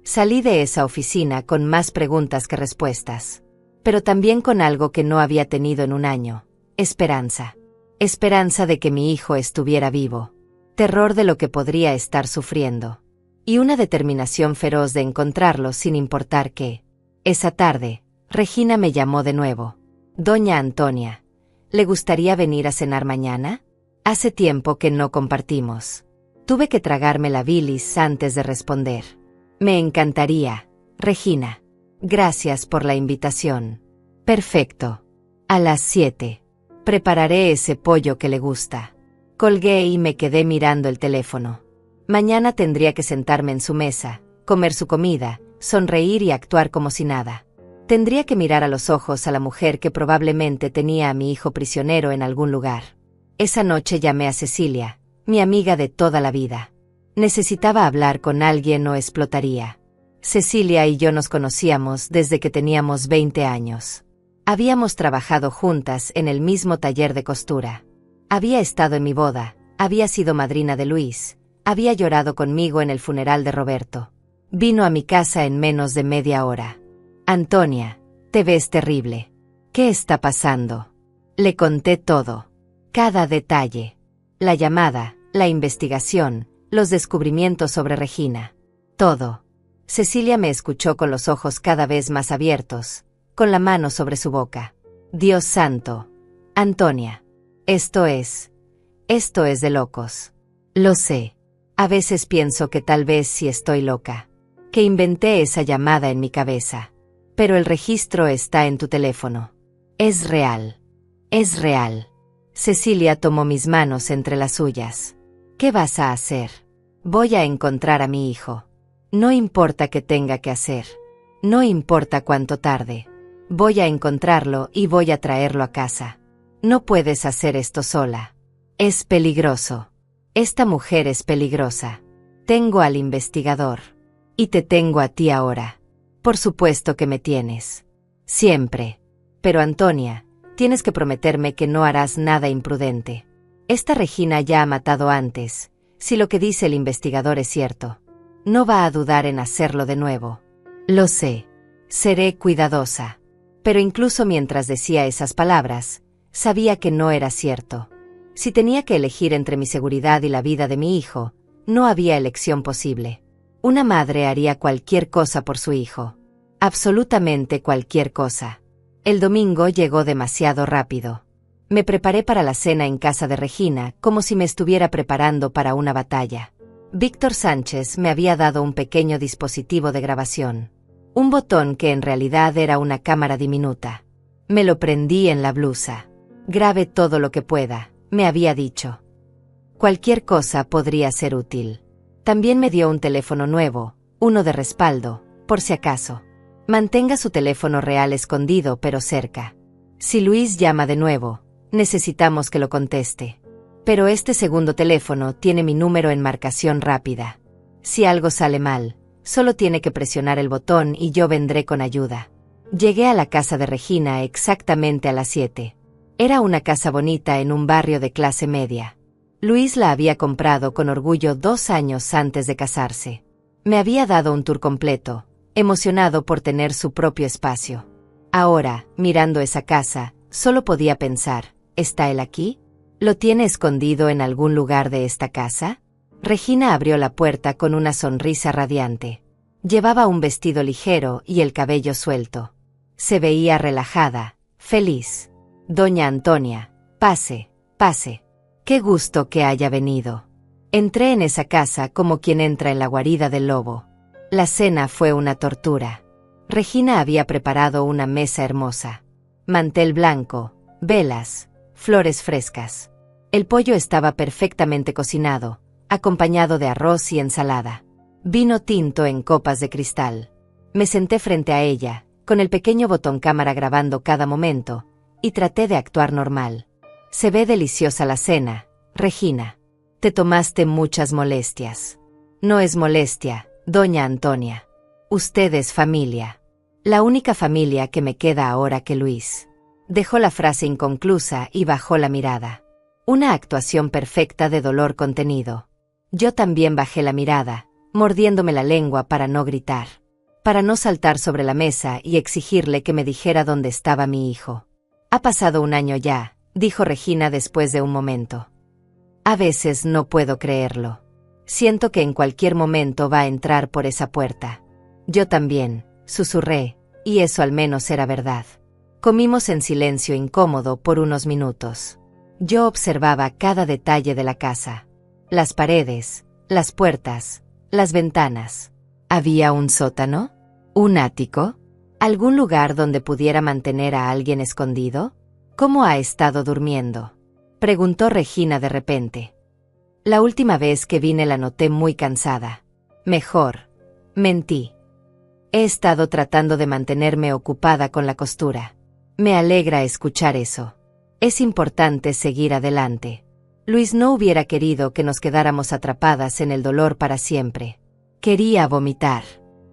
Salí de esa oficina con más preguntas que respuestas. Pero también con algo que no había tenido en un año. Esperanza. Esperanza de que mi hijo estuviera vivo. Terror de lo que podría estar sufriendo. Y una determinación feroz de encontrarlo sin importar qué. Esa tarde, Regina me llamó de nuevo. Doña Antonia, ¿le gustaría venir a cenar mañana? Hace tiempo que no compartimos. Tuve que tragarme la bilis antes de responder. Me encantaría, Regina. Gracias por la invitación. Perfecto. A las 7. Prepararé ese pollo que le gusta. Colgué y me quedé mirando el teléfono. Mañana tendría que sentarme en su mesa, comer su comida, sonreír y actuar como si nada. Tendría que mirar a los ojos a la mujer que probablemente tenía a mi hijo prisionero en algún lugar. Esa noche llamé a Cecilia, mi amiga de toda la vida. Necesitaba hablar con alguien o explotaría. Cecilia y yo nos conocíamos desde que teníamos 20 años. Habíamos trabajado juntas en el mismo taller de costura. Había estado en mi boda, había sido madrina de Luis, había llorado conmigo en el funeral de Roberto. Vino a mi casa en menos de media hora. Antonia, te ves terrible. ¿Qué está pasando? Le conté todo. Cada detalle. La llamada, la investigación, los descubrimientos sobre Regina. Todo. Cecilia me escuchó con los ojos cada vez más abiertos, con la mano sobre su boca. Dios santo. Antonia. Esto es de locos. Lo sé. A veces pienso que tal vez sí estoy loca. Que inventé esa llamada en mi cabeza. Pero el registro está en tu teléfono. Es real. Es real. Cecilia tomó mis manos entre las suyas. ¿Qué vas a hacer? Voy a encontrar a mi hijo. No importa qué tenga que hacer. No importa cuánto tarde. Voy a encontrarlo y voy a traerlo a casa. No puedes hacer esto sola. Es peligroso. Esta mujer es peligrosa. Tengo al investigador. Y te tengo a ti ahora. Por supuesto que me tienes. Siempre. Pero Antonia, tienes que prometerme que no harás nada imprudente. Esta Regina ya ha matado antes, si lo que dice el investigador es cierto. No va a dudar en hacerlo de nuevo. Lo sé. Seré cuidadosa. Pero incluso mientras decía esas palabras, sabía que no era cierto. Si tenía que elegir entre mi seguridad y la vida de mi hijo, no había elección posible. Una madre haría cualquier cosa por su hijo. Absolutamente cualquier cosa. El domingo llegó demasiado rápido. Me preparé para la cena en casa de Regina como si me estuviera preparando para una batalla. Víctor Sánchez me había dado un pequeño dispositivo de grabación. Un botón que en realidad era una cámara diminuta. Me lo prendí en la blusa. Grabe todo lo que pueda, me había dicho. Cualquier cosa podría ser útil. También me dio un teléfono nuevo, uno de respaldo, por si acaso. Mantenga su teléfono real escondido pero cerca. Si Luis llama de nuevo, necesitamos que lo conteste. Pero este segundo teléfono tiene mi número en marcación rápida. Si algo sale mal, solo tiene que presionar el botón y yo vendré con ayuda. Llegué a la casa de Regina exactamente a las 7. Era una casa bonita en un barrio de clase media. Luis la había comprado con orgullo 2 años antes de casarse. Me había dado un tour completo, emocionado por tener su propio espacio. Ahora, mirando esa casa, solo podía pensar, ¿está él aquí? ¿Lo tiene escondido en algún lugar de esta casa? Regina abrió la puerta con una sonrisa radiante. Llevaba un vestido ligero y el cabello suelto. Se veía relajada, feliz. Doña Antonia, pase, pase. Qué gusto que haya venido. Entré en esa casa como quien entra en la guarida del lobo. La cena fue una tortura. Regina había preparado una mesa hermosa. Mantel blanco, velas, flores frescas. El pollo estaba perfectamente cocinado, acompañado de arroz y ensalada. Vino tinto en copas de cristal. Me senté frente a ella, con el pequeño botón cámara grabando cada momento, y traté de actuar normal. Se ve deliciosa la cena, Regina. Te tomaste muchas molestias. No es molestia, doña Antonia. Usted es familia. La única familia que me queda ahora que Luis. Dejó la frase inconclusa y bajó la mirada. Una actuación perfecta de dolor contenido. Yo también bajé la mirada, mordiéndome la lengua para no gritar. Para no saltar sobre la mesa y exigirle que me dijera dónde estaba mi hijo. Ha pasado 1 año ya, dijo Regina después de un momento. A veces no puedo creerlo. Siento que en cualquier momento va a entrar por esa puerta. Yo también, susurré, y eso al menos era verdad. Comimos en silencio incómodo por unos minutos. Yo observaba cada detalle de la casa. Las paredes, las puertas, las ventanas. ¿Había un sótano? ¿Un ático? ¿Algún lugar donde pudiera mantener a alguien escondido? ¿Cómo ha estado durmiendo?, preguntó Regina de repente. La última vez que vine la noté muy cansada. Mejor. Mentí. He estado tratando de mantenerme ocupada con la costura. Me alegra escuchar eso. Es importante seguir adelante. Luis no hubiera querido que nos quedáramos atrapadas en el dolor para siempre. Quería vomitar.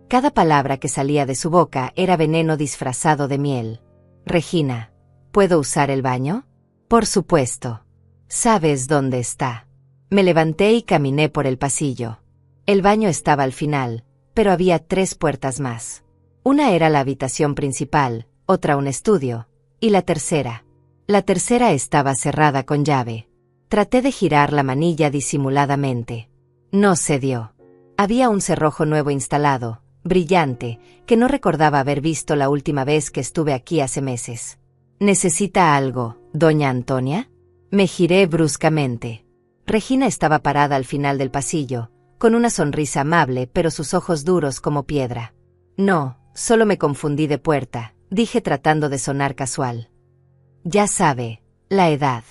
Cada palabra que salía de su boca era veneno disfrazado de miel. Regina, ¿puedo usar el baño? Por supuesto. ¿Sabes dónde está? Me levanté y caminé por el pasillo. El baño estaba al final, pero había 3 puertas más. Una era la habitación principal, otra un estudio, y la tercera. La tercera estaba cerrada con llave. Traté de girar la manilla disimuladamente. No se dio. Había un cerrojo nuevo instalado, brillante, que no recordaba haber visto la última vez que estuve aquí hace meses. ¿Necesita algo, doña Antonia? Me giré bruscamente. Regina estaba parada al final del pasillo, con una sonrisa amable pero sus ojos duros como piedra. No, solo me confundí de puerta, dije tratando de sonar casual. Ya sabe, la edad.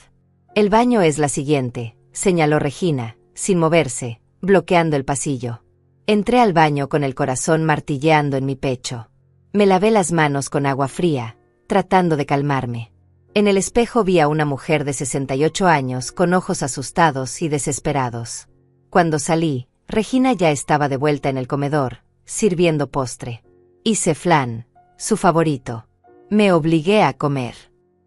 El baño es la siguiente, señaló Regina, sin moverse, bloqueando el pasillo. Entré al baño con el corazón martilleando en mi pecho. Me lavé las manos con agua fría, tratando de calmarme. En el espejo vi a una mujer de 68 años con ojos asustados y desesperados. Cuando salí, Regina ya estaba de vuelta en el comedor, sirviendo postre. Hice flan, su favorito. Me obligué a comer.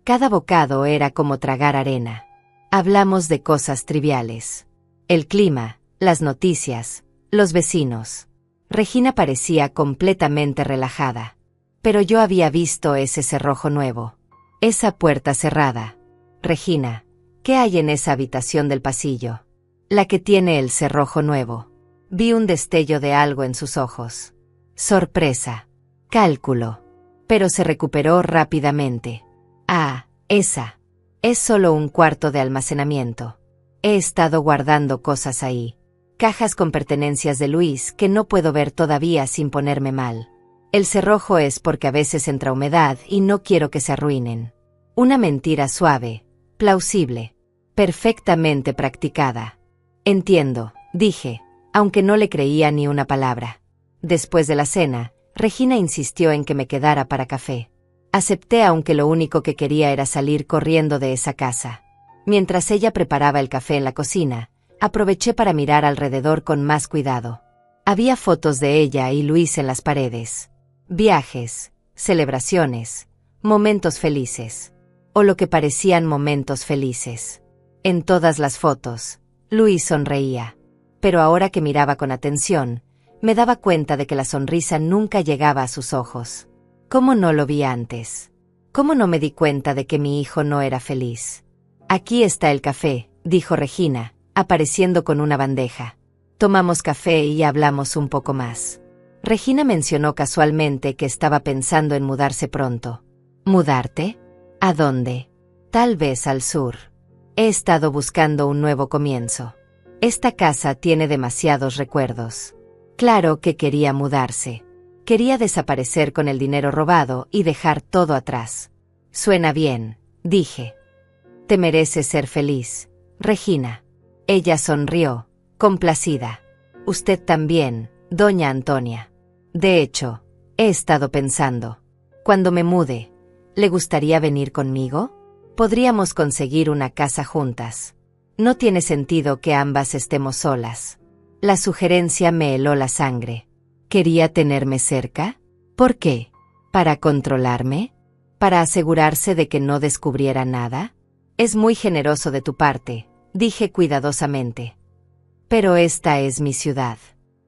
Cada bocado era como tragar arena. Hablamos de cosas triviales. El clima, las noticias, los vecinos. Regina parecía completamente relajada. Pero yo había visto ese cerrojo nuevo. Esa puerta cerrada. Regina, ¿qué hay en esa habitación del pasillo? La que tiene el cerrojo nuevo. Vi un destello de algo en sus ojos. Sorpresa. Cálculo. Pero se recuperó rápidamente. Ah, esa. Es solo un cuarto de almacenamiento. He estado guardando cosas ahí. Cajas con pertenencias de Luis que no puedo ver todavía sin ponerme mal. El cerrojo es porque a veces entra humedad y no quiero que se arruinen. Una mentira suave, plausible, perfectamente practicada. Entiendo, dije, aunque no le creía ni una palabra. Después de la cena, Regina insistió en que me quedara para café. Acepté aunque lo único que quería era salir corriendo de esa casa. Mientras ella preparaba el café en la cocina, aproveché para mirar alrededor con más cuidado. Había fotos de ella y Luis en las paredes. Viajes, celebraciones, momentos felices. O lo que parecían momentos felices. En todas las fotos, Luis sonreía. Pero ahora que miraba con atención, me daba cuenta de que la sonrisa nunca llegaba a sus ojos. ¿Cómo no lo vi antes? ¿Cómo no me di cuenta de que mi hijo no era feliz? Aquí está el café, dijo Regina, apareciendo con una bandeja. Tomamos café y hablamos un poco más. Regina mencionó casualmente que estaba pensando en mudarse pronto. ¿Mudarte? ¿A dónde? Tal vez al sur. He estado buscando un nuevo comienzo. Esta casa tiene demasiados recuerdos. Claro que quería mudarse. Quería desaparecer con el dinero robado y dejar todo atrás. Suena bien, dije. Te mereces ser feliz, Regina. Ella sonrió, complacida. Usted también, doña Antonia. De hecho, he estado pensando. Cuando me mude, ¿le gustaría venir conmigo? Podríamos conseguir una casa juntas. No tiene sentido que ambas estemos solas. La sugerencia me heló la sangre. ¿Quería tenerme cerca? ¿Por qué? ¿Para controlarme? ¿Para asegurarse de que no descubriera nada? Es muy generoso de tu parte, dije cuidadosamente. Pero esta es mi ciudad.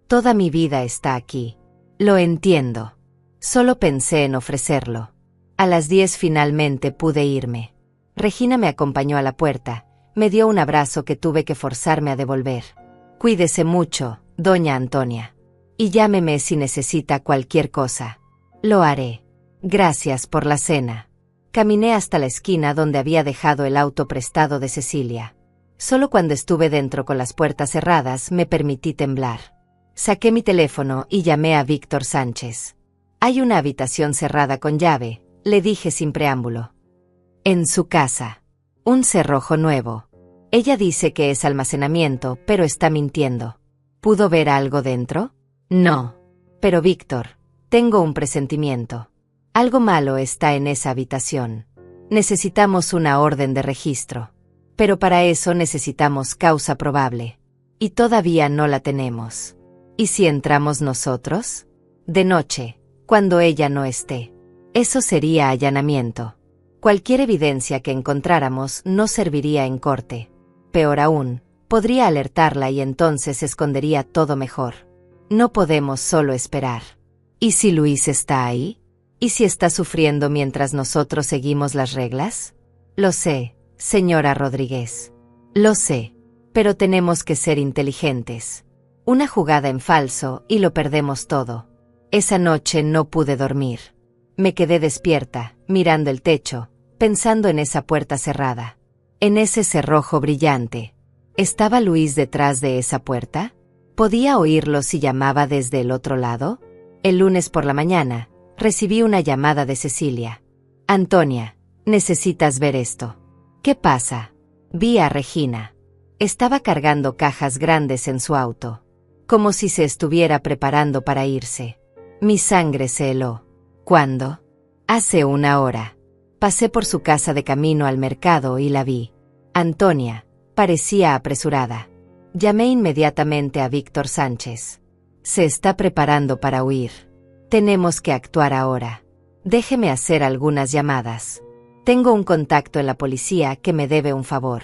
Toda mi vida está aquí. Lo entiendo. Solo pensé en ofrecerlo. A las 10 finalmente pude irme. Regina me acompañó a la puerta, me dio un abrazo que tuve que forzarme a devolver. Cuídese mucho, doña Antonia. Y llámeme si necesita cualquier cosa. Lo haré. Gracias por la cena. Caminé hasta la esquina donde había dejado el auto prestado de Cecilia. Solo cuando estuve dentro con las puertas cerradas me permití temblar. Saqué mi teléfono y llamé a Víctor Sánchez. Hay una habitación cerrada con llave, le dije sin preámbulo. En su casa. Un cerrojo nuevo. Ella dice que es almacenamiento, pero está mintiendo. ¿Pudo ver algo dentro? No. Pero Víctor, tengo un presentimiento. Algo malo está en esa habitación. Necesitamos una orden de registro. Pero para eso necesitamos causa probable. Y todavía no la tenemos. ¿Y si entramos nosotros? De noche, cuando ella no esté. Eso sería allanamiento. Cualquier evidencia que encontráramos no serviría en corte. Peor aún, podría alertarla y entonces escondería todo mejor. No podemos solo esperar. ¿Y si Luis está ahí? ¿Y si está sufriendo mientras nosotros seguimos las reglas? Lo sé, señora Rodríguez. Lo sé. Pero tenemos que ser inteligentes. Una jugada en falso y lo perdemos todo. Esa noche no pude dormir. Me quedé despierta, mirando el techo, pensando en esa puerta cerrada. En ese cerrojo brillante. ¿Estaba Luis detrás de esa puerta? ¿Podía oírlo si llamaba desde el otro lado? El lunes por la mañana, recibí una llamada de Cecilia. Antonia, necesitas ver esto. ¿Qué pasa? Vi a Regina. Estaba cargando cajas grandes en su auto. Como si se estuviera preparando para irse. Mi sangre se heló. ¿Cuándo? Hace una hora. Pasé por su casa de camino al mercado y la vi. Antonia, parecía apresurada. Llamé inmediatamente a Víctor Sánchez. Se está preparando para huir. Tenemos que actuar ahora. Déjeme hacer algunas llamadas. Tengo un contacto en la policía que me debe un favor.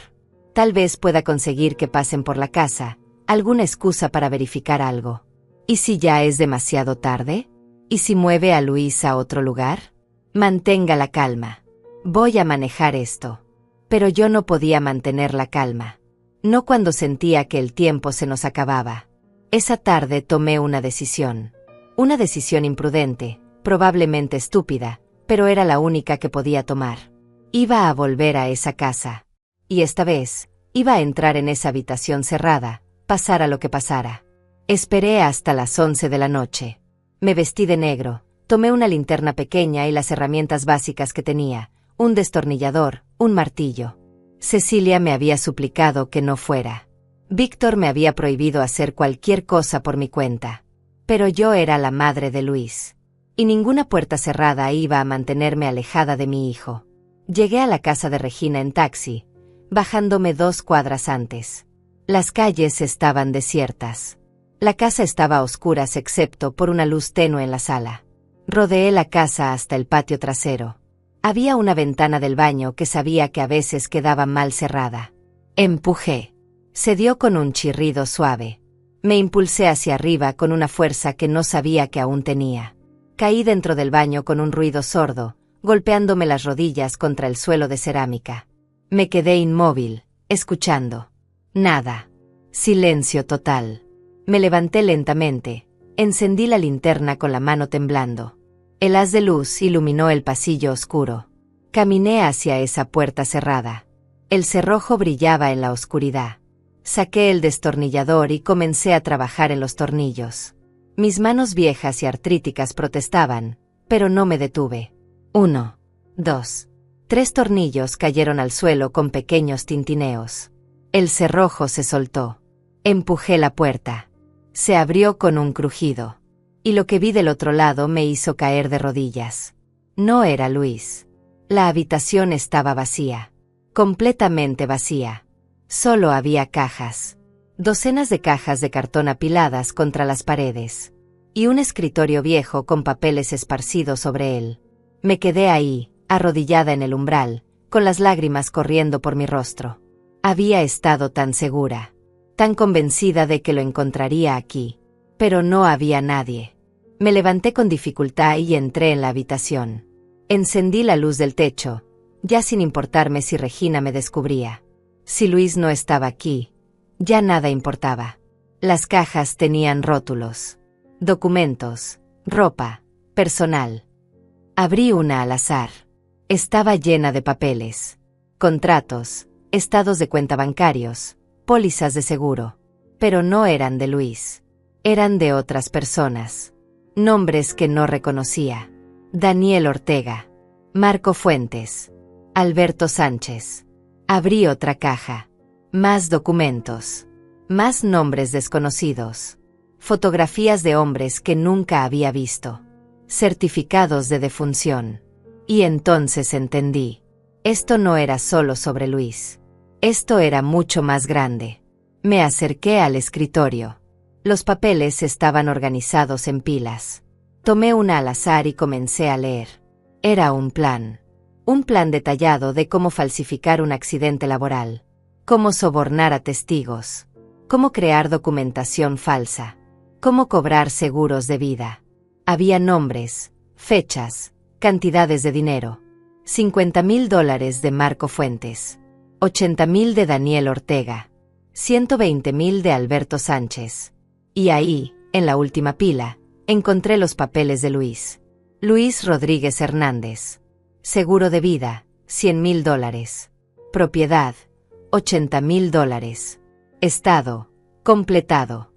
Tal vez pueda conseguir que pasen por la casa, alguna excusa para verificar algo. ¿Y si ya es demasiado tarde? ¿Y si mueve a Luis a otro lugar? Mantenga la calma. Voy a manejar esto. Pero yo no podía mantener la calma. No cuando sentía que el tiempo se nos acababa. Esa tarde tomé una decisión. Una decisión imprudente, probablemente estúpida, pero era la única que podía tomar. Iba a volver a esa casa. Y esta vez, iba a entrar en esa habitación cerrada, pasara lo que pasara. Esperé hasta las 11 de la noche. Me vestí de negro, tomé una linterna pequeña y las herramientas básicas que tenía, un destornillador, un martillo. Cecilia me había suplicado que no fuera. Víctor me había prohibido hacer cualquier cosa por mi cuenta. Pero yo era la madre de Luis. Y ninguna puerta cerrada iba a mantenerme alejada de mi hijo. Llegué a la casa de Regina en taxi, bajándome 2 cuadras antes. Las calles estaban desiertas. La casa estaba a oscuras excepto por una luz tenue en la sala. Rodeé la casa hasta el patio trasero. Había una ventana del baño que sabía que a veces quedaba mal cerrada. Empujé. Se dio con un chirrido suave. Me impulsé hacia arriba con una fuerza que no sabía que aún tenía. Caí dentro del baño con un ruido sordo, golpeándome las rodillas contra el suelo de cerámica. Me quedé inmóvil, escuchando. Nada. Silencio total. Me levanté lentamente, encendí la linterna con la mano temblando. El haz de luz iluminó el pasillo oscuro. Caminé hacia esa puerta cerrada. El cerrojo brillaba en la oscuridad. Saqué el destornillador y comencé a trabajar en los tornillos. Mis manos viejas y artríticas protestaban, pero no me detuve. 1, 2, 3 tornillos cayeron al suelo con pequeños tintineos. El cerrojo se soltó. Empujé la puerta. Se abrió con un crujido. Y lo que vi del otro lado me hizo caer de rodillas. No era Luis. La habitación estaba vacía. Completamente vacía. Solo había cajas. Docenas de cajas de cartón apiladas contra las paredes. Y un escritorio viejo con papeles esparcidos sobre él. Me quedé ahí, arrodillada en el umbral, con las lágrimas corriendo por mi rostro. Había estado tan segura, tan convencida de que lo encontraría aquí. Pero no había nadie. Me levanté con dificultad y entré en la habitación. Encendí la luz del techo, ya sin importarme si Regina me descubría. Si Luis no estaba aquí, ya nada importaba. Las cajas tenían rótulos, documentos, ropa, personal. Abrí una al azar. Estaba llena de papeles, contratos, estados de cuenta bancarios, pólizas de seguro. Pero no eran de Luis. Eran de otras personas. Nombres que no reconocía. Daniel Ortega. Marco Fuentes. Alberto Sánchez. Abrí otra caja. Más documentos. Más nombres desconocidos. Fotografías de hombres que nunca había visto. Certificados de defunción. Y entonces entendí. Esto no era solo sobre Luis. Esto era mucho más grande. Me acerqué al escritorio. Los papeles estaban organizados en pilas. Tomé una al azar y comencé a leer. Era un plan. Un plan detallado de cómo falsificar un accidente laboral. Cómo sobornar a testigos. Cómo crear documentación falsa. Cómo cobrar seguros de vida. Había nombres, fechas, cantidades de dinero. $50,000 de Marco Fuentes. 80,000 de Daniel Ortega. 120,000 de Alberto Sánchez. Y ahí, en la última pila, encontré los papeles de Luis. Luis Rodríguez Hernández. Seguro de vida, $100,000. Propiedad, $80,000. Estado, completado.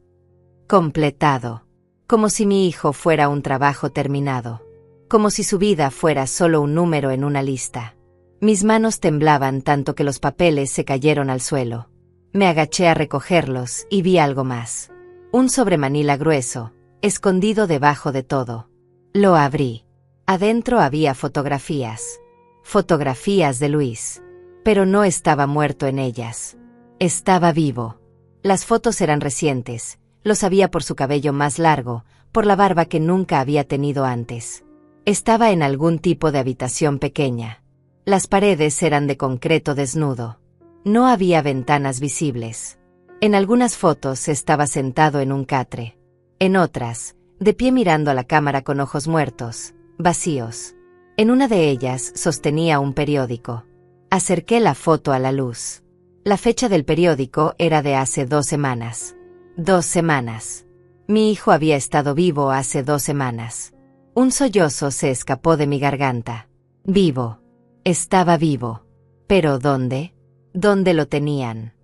Completado. Como si mi hijo fuera un trabajo terminado. Como si su vida fuera solo un número en una lista. Mis manos temblaban tanto que los papeles se cayeron al suelo. Me agaché a recogerlos y vi algo más. Un sobremanila grueso, escondido debajo de todo. Lo abrí. Adentro había fotografías. Fotografías de Luis. Pero no estaba muerto en ellas. Estaba vivo. Las fotos eran recientes. Lo sabía por su cabello más largo, por la barba que nunca había tenido antes. Estaba en algún tipo de habitación pequeña. Las paredes eran de concreto desnudo. No había ventanas visibles. En algunas fotos estaba sentado en un catre. En otras, de pie mirando a la cámara con ojos muertos, vacíos. En una de ellas sostenía un periódico. Acerqué la foto a la luz. La fecha del periódico era de hace 2 semanas. 2 semanas. Mi hijo había estado vivo hace 2 semanas. Un sollozo se escapó de mi garganta. Vivo. Estaba vivo. ¿Pero dónde? ¿Dónde lo tenían?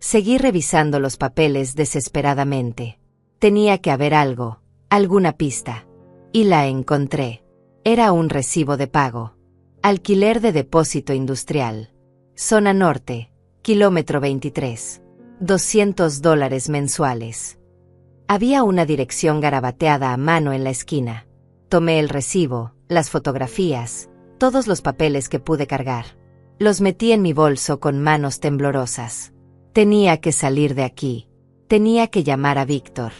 Seguí revisando los papeles desesperadamente. Tenía que haber algo, alguna pista. Y la encontré. Era un recibo de pago. Alquiler de depósito industrial. Zona Norte, kilómetro 23. $200 mensuales. Había una dirección garabateada a mano en la esquina. Tomé el recibo, las fotografías, todos los papeles que pude cargar. Los metí en mi bolso con manos temblorosas. Tenía que salir de aquí. Tenía que llamar a Víctor.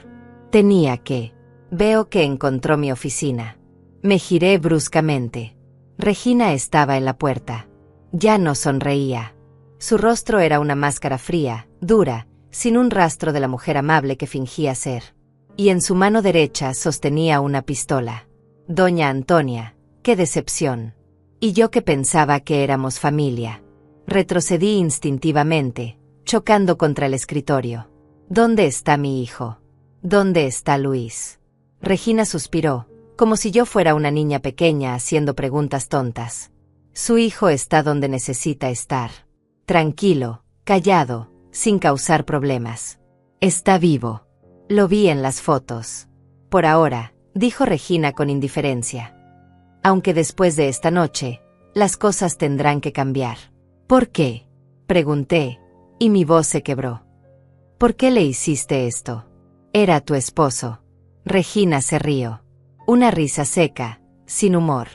Tenía que. Veo que encontró mi oficina. Me giré bruscamente. Regina estaba en la puerta. Ya no sonreía. Su rostro era una máscara fría, dura, sin un rastro de la mujer amable que fingía ser. Y en su mano derecha sostenía una pistola. Doña Antonia, qué decepción. Y yo que pensaba que éramos familia. Retrocedí instintivamente, chocando contra el escritorio. ¿Dónde está mi hijo? ¿Dónde está Luis? Regina suspiró, como si yo fuera una niña pequeña haciendo preguntas tontas. Su hijo está donde necesita estar. Tranquilo, callado, sin causar problemas. Está vivo. Lo vi en las fotos. Por ahora, dijo Regina con indiferencia. Aunque después de esta noche, las cosas tendrán que cambiar. ¿Por qué? Pregunté, y mi voz se quebró. ¿Por qué le hiciste esto? Era tu esposo. Regina se rió. Una risa seca, sin humor.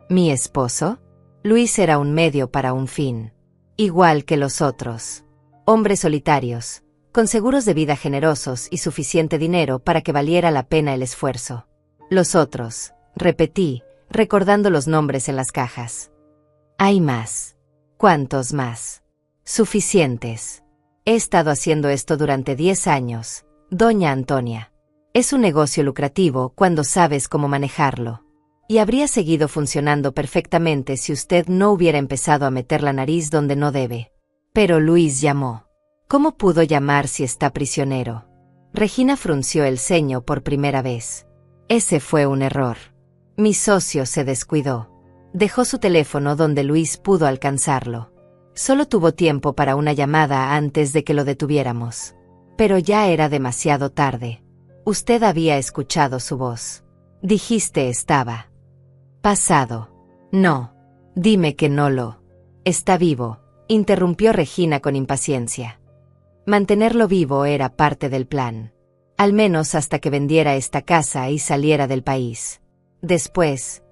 ¿Mi esposo? Luis era un medio para un fin. Igual que los otros. Hombres solitarios, con seguros de vida generosos y suficiente dinero para que valiera la pena el esfuerzo. Los otros, repetí, recordando los nombres en las cajas. Hay más. ¿Cuántos más? Suficientes. He estado haciendo esto durante 10 años, doña Antonia. Es un negocio lucrativo cuando sabes cómo manejarlo. Y habría seguido funcionando perfectamente si usted no hubiera empezado a meter la nariz donde no debe. Pero Luis llamó. ¿Cómo pudo llamar si está prisionero? Regina frunció el ceño por primera vez. Ese fue un error. Mi socio se descuidó. Dejó su teléfono donde Luis pudo alcanzarlo. Solo tuvo tiempo para una llamada antes de que lo detuviéramos. Pero ya era demasiado tarde. Usted había escuchado su voz. Dijiste estaba pasado. No. Dime que no lo. Está vivo, interrumpió Regina con impaciencia. Mantenerlo vivo era parte del plan. Al menos hasta que vendiera esta casa y saliera del país. Después,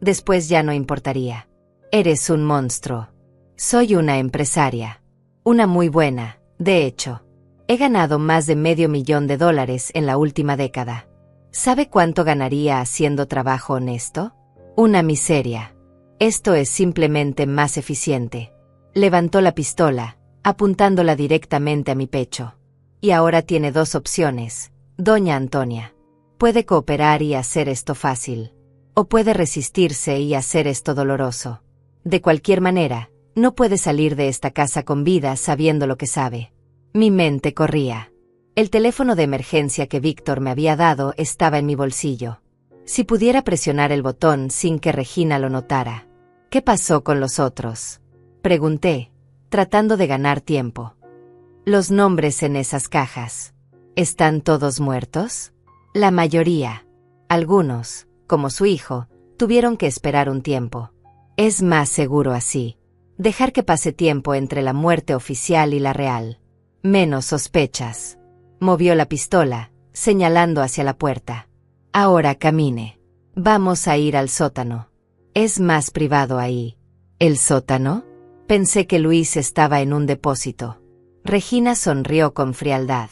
después ya no importaría. Eres un monstruo. Soy una empresaria. Una muy buena, de hecho. He ganado más de $500,000 en la última década. ¿Sabe cuánto ganaría haciendo trabajo honesto? Una miseria. Esto es simplemente más eficiente. Levantó la pistola, apuntándola directamente a mi pecho. Y ahora tiene 2 opciones, doña Antonia. Puede cooperar y hacer esto fácil. O puede resistirse y hacer esto doloroso. De cualquier manera, no puede salir de esta casa con vida sabiendo lo que sabe. Mi mente corría. El teléfono de emergencia que Víctor me había dado estaba en mi bolsillo. Si pudiera presionar el botón sin que Regina lo notara. ¿Qué pasó con los otros? Pregunté, tratando de ganar tiempo. Los nombres en esas cajas. ¿Están todos muertos? La mayoría. Algunos, como su hijo, tuvieron que esperar un tiempo. Es más seguro así. Dejar que pase tiempo entre la muerte oficial y la real. Menos sospechas. Movió la pistola, señalando hacia la puerta. Ahora camine. Vamos a ir al sótano. Es más privado ahí. ¿El sótano? Pensé que Luis estaba en un depósito. Regina sonrió con frialdad.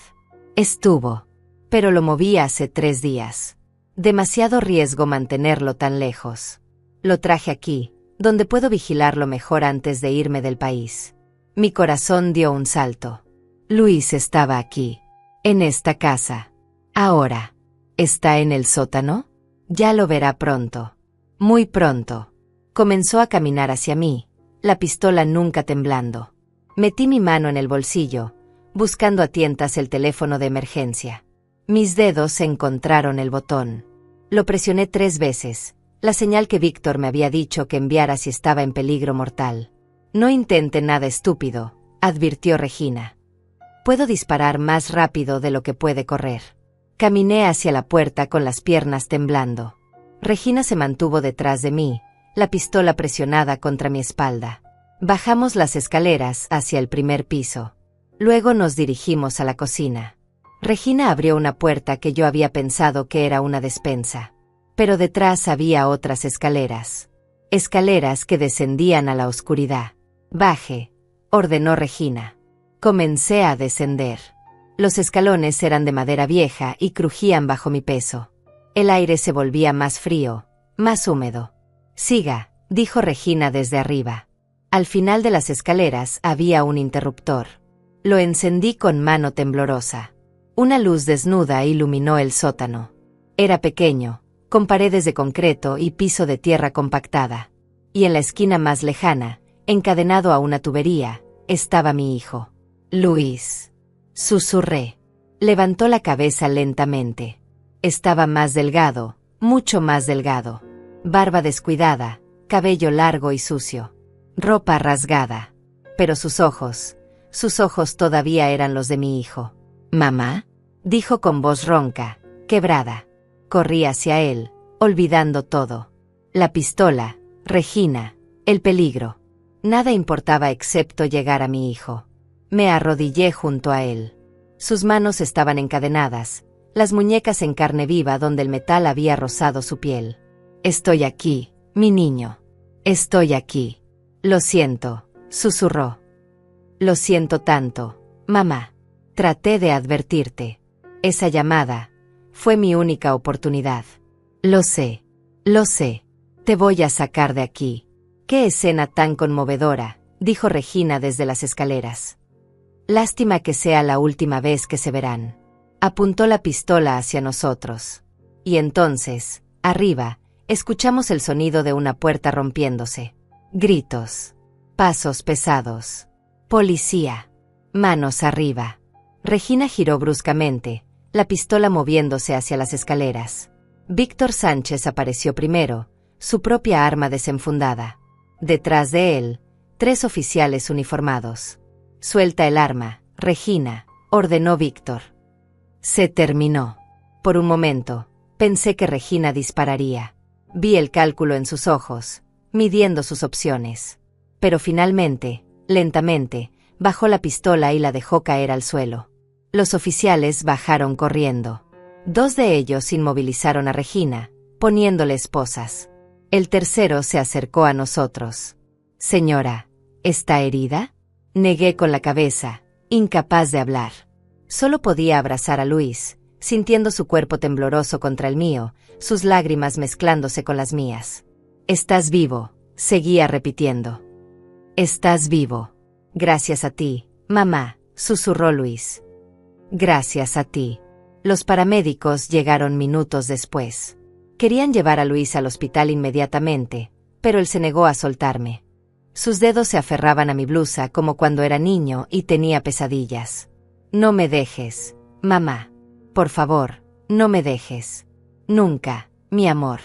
Estuvo. Pero lo moví hace 3 días. Demasiado riesgo mantenerlo tan lejos. Lo traje aquí, donde puedo vigilarlo mejor antes de irme del país. Mi corazón dio un salto. Luis estaba aquí, en esta casa. Ahora, ¿está en el sótano? Ya lo verá pronto. Muy pronto. Comenzó a caminar hacia mí, la pistola nunca temblando. Metí mi mano en el bolsillo, buscando a tientas el teléfono de emergencia. Mis dedos encontraron el botón. Lo presioné 3 veces, la señal que Víctor me había dicho que enviara si estaba en peligro mortal. No intente nada estúpido, advirtió Regina. Puedo disparar más rápido de lo que puede correr. Caminé hacia la puerta con las piernas temblando. Regina se mantuvo detrás de mí, la pistola presionada contra mi espalda. Bajamos las escaleras hacia el primer piso. Luego nos dirigimos a la cocina. Regina abrió una puerta que yo había pensado que era una despensa. Pero detrás había otras escaleras. Escaleras que descendían a la oscuridad. «Baje», ordenó Regina. Comencé a descender. Los escalones eran de madera vieja y crujían bajo mi peso. El aire se volvía más frío, más húmedo. «Siga», dijo Regina desde arriba. Al final de las escaleras había un interruptor. Lo encendí con mano temblorosa. Una luz desnuda iluminó el sótano. Era pequeño, con paredes de concreto y piso de tierra compactada. Y en la esquina más lejana, encadenado a una tubería, estaba mi hijo. «Luis», susurré. Levantó la cabeza lentamente. Estaba más delgado, mucho más delgado. Barba descuidada, cabello largo y sucio. Ropa rasgada. Pero sus ojos todavía eran los de mi hijo. «¿Mamá?», dijo con voz ronca, quebrada. Corrí hacia él, olvidando todo. La pistola, Regina, el peligro. Nada importaba excepto llegar a mi hijo. Me arrodillé junto a él. Sus manos estaban encadenadas, las muñecas en carne viva donde el metal había rozado su piel. «Estoy aquí, mi niño. Estoy aquí. Lo siento», susurró. «Lo siento tanto, mamá. Traté de advertirte. Esa llamada fue mi única oportunidad. Lo sé. Te voy a sacar de aquí». «Qué escena tan conmovedora», dijo Regina desde las escaleras. «Lástima que sea la última vez que se verán». Apuntó la pistola hacia nosotros. Y entonces, arriba, escuchamos el sonido de una puerta rompiéndose. Gritos. Pasos pesados. «Policía». Manos arriba. Regina giró bruscamente, la pistola moviéndose hacia las escaleras. Víctor Sánchez apareció primero, su propia arma desenfundada. Detrás de él, 3 oficiales uniformados. «Suelta el arma, Regina», ordenó Víctor. Se terminó. Por un momento, pensé que Regina dispararía. Vi el cálculo en sus ojos, midiendo sus opciones. Pero finalmente, lentamente, bajó la pistola y la dejó caer al suelo. Los oficiales bajaron corriendo. 2 de ellos inmovilizaron a Regina, poniéndole esposas. El tercero se acercó a nosotros. «Señora, ¿está herida?», negué con la cabeza, incapaz de hablar. Solo podía abrazar a Luis, sintiendo su cuerpo tembloroso contra el mío, sus lágrimas mezclándose con las mías. «Estás vivo», seguía repitiendo. «Estás vivo. Gracias a ti, mamá», susurró Luis. «Gracias a ti». Los paramédicos llegaron minutos después. Querían llevar a Luis al hospital inmediatamente, pero él se negó a soltarme. Sus dedos se aferraban a mi blusa como cuando era niño y tenía pesadillas. «No me dejes, mamá. Por favor, no me dejes. Nunca, mi amor.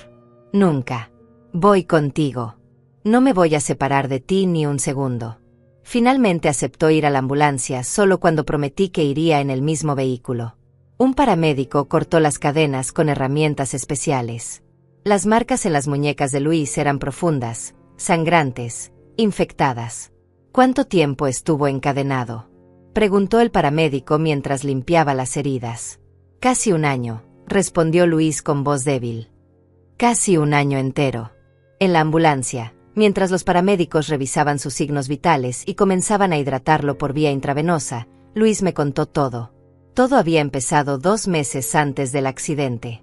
Nunca. Voy contigo. No me voy a separar de ti ni un segundo». Finalmente aceptó ir a la ambulancia solo cuando prometí que iría en el mismo vehículo. Un paramédico cortó las cadenas con herramientas especiales. Las marcas en las muñecas de Luis eran profundas, sangrantes, infectadas. «¿Cuánto tiempo estuvo encadenado?», preguntó el paramédico mientras limpiaba las heridas. «Casi 1 año», respondió Luis con voz débil. «Casi 1 año entero». En la ambulancia, mientras los paramédicos revisaban sus signos vitales y comenzaban a hidratarlo por vía intravenosa, Luis me contó todo. Todo había empezado 2 meses antes del accidente.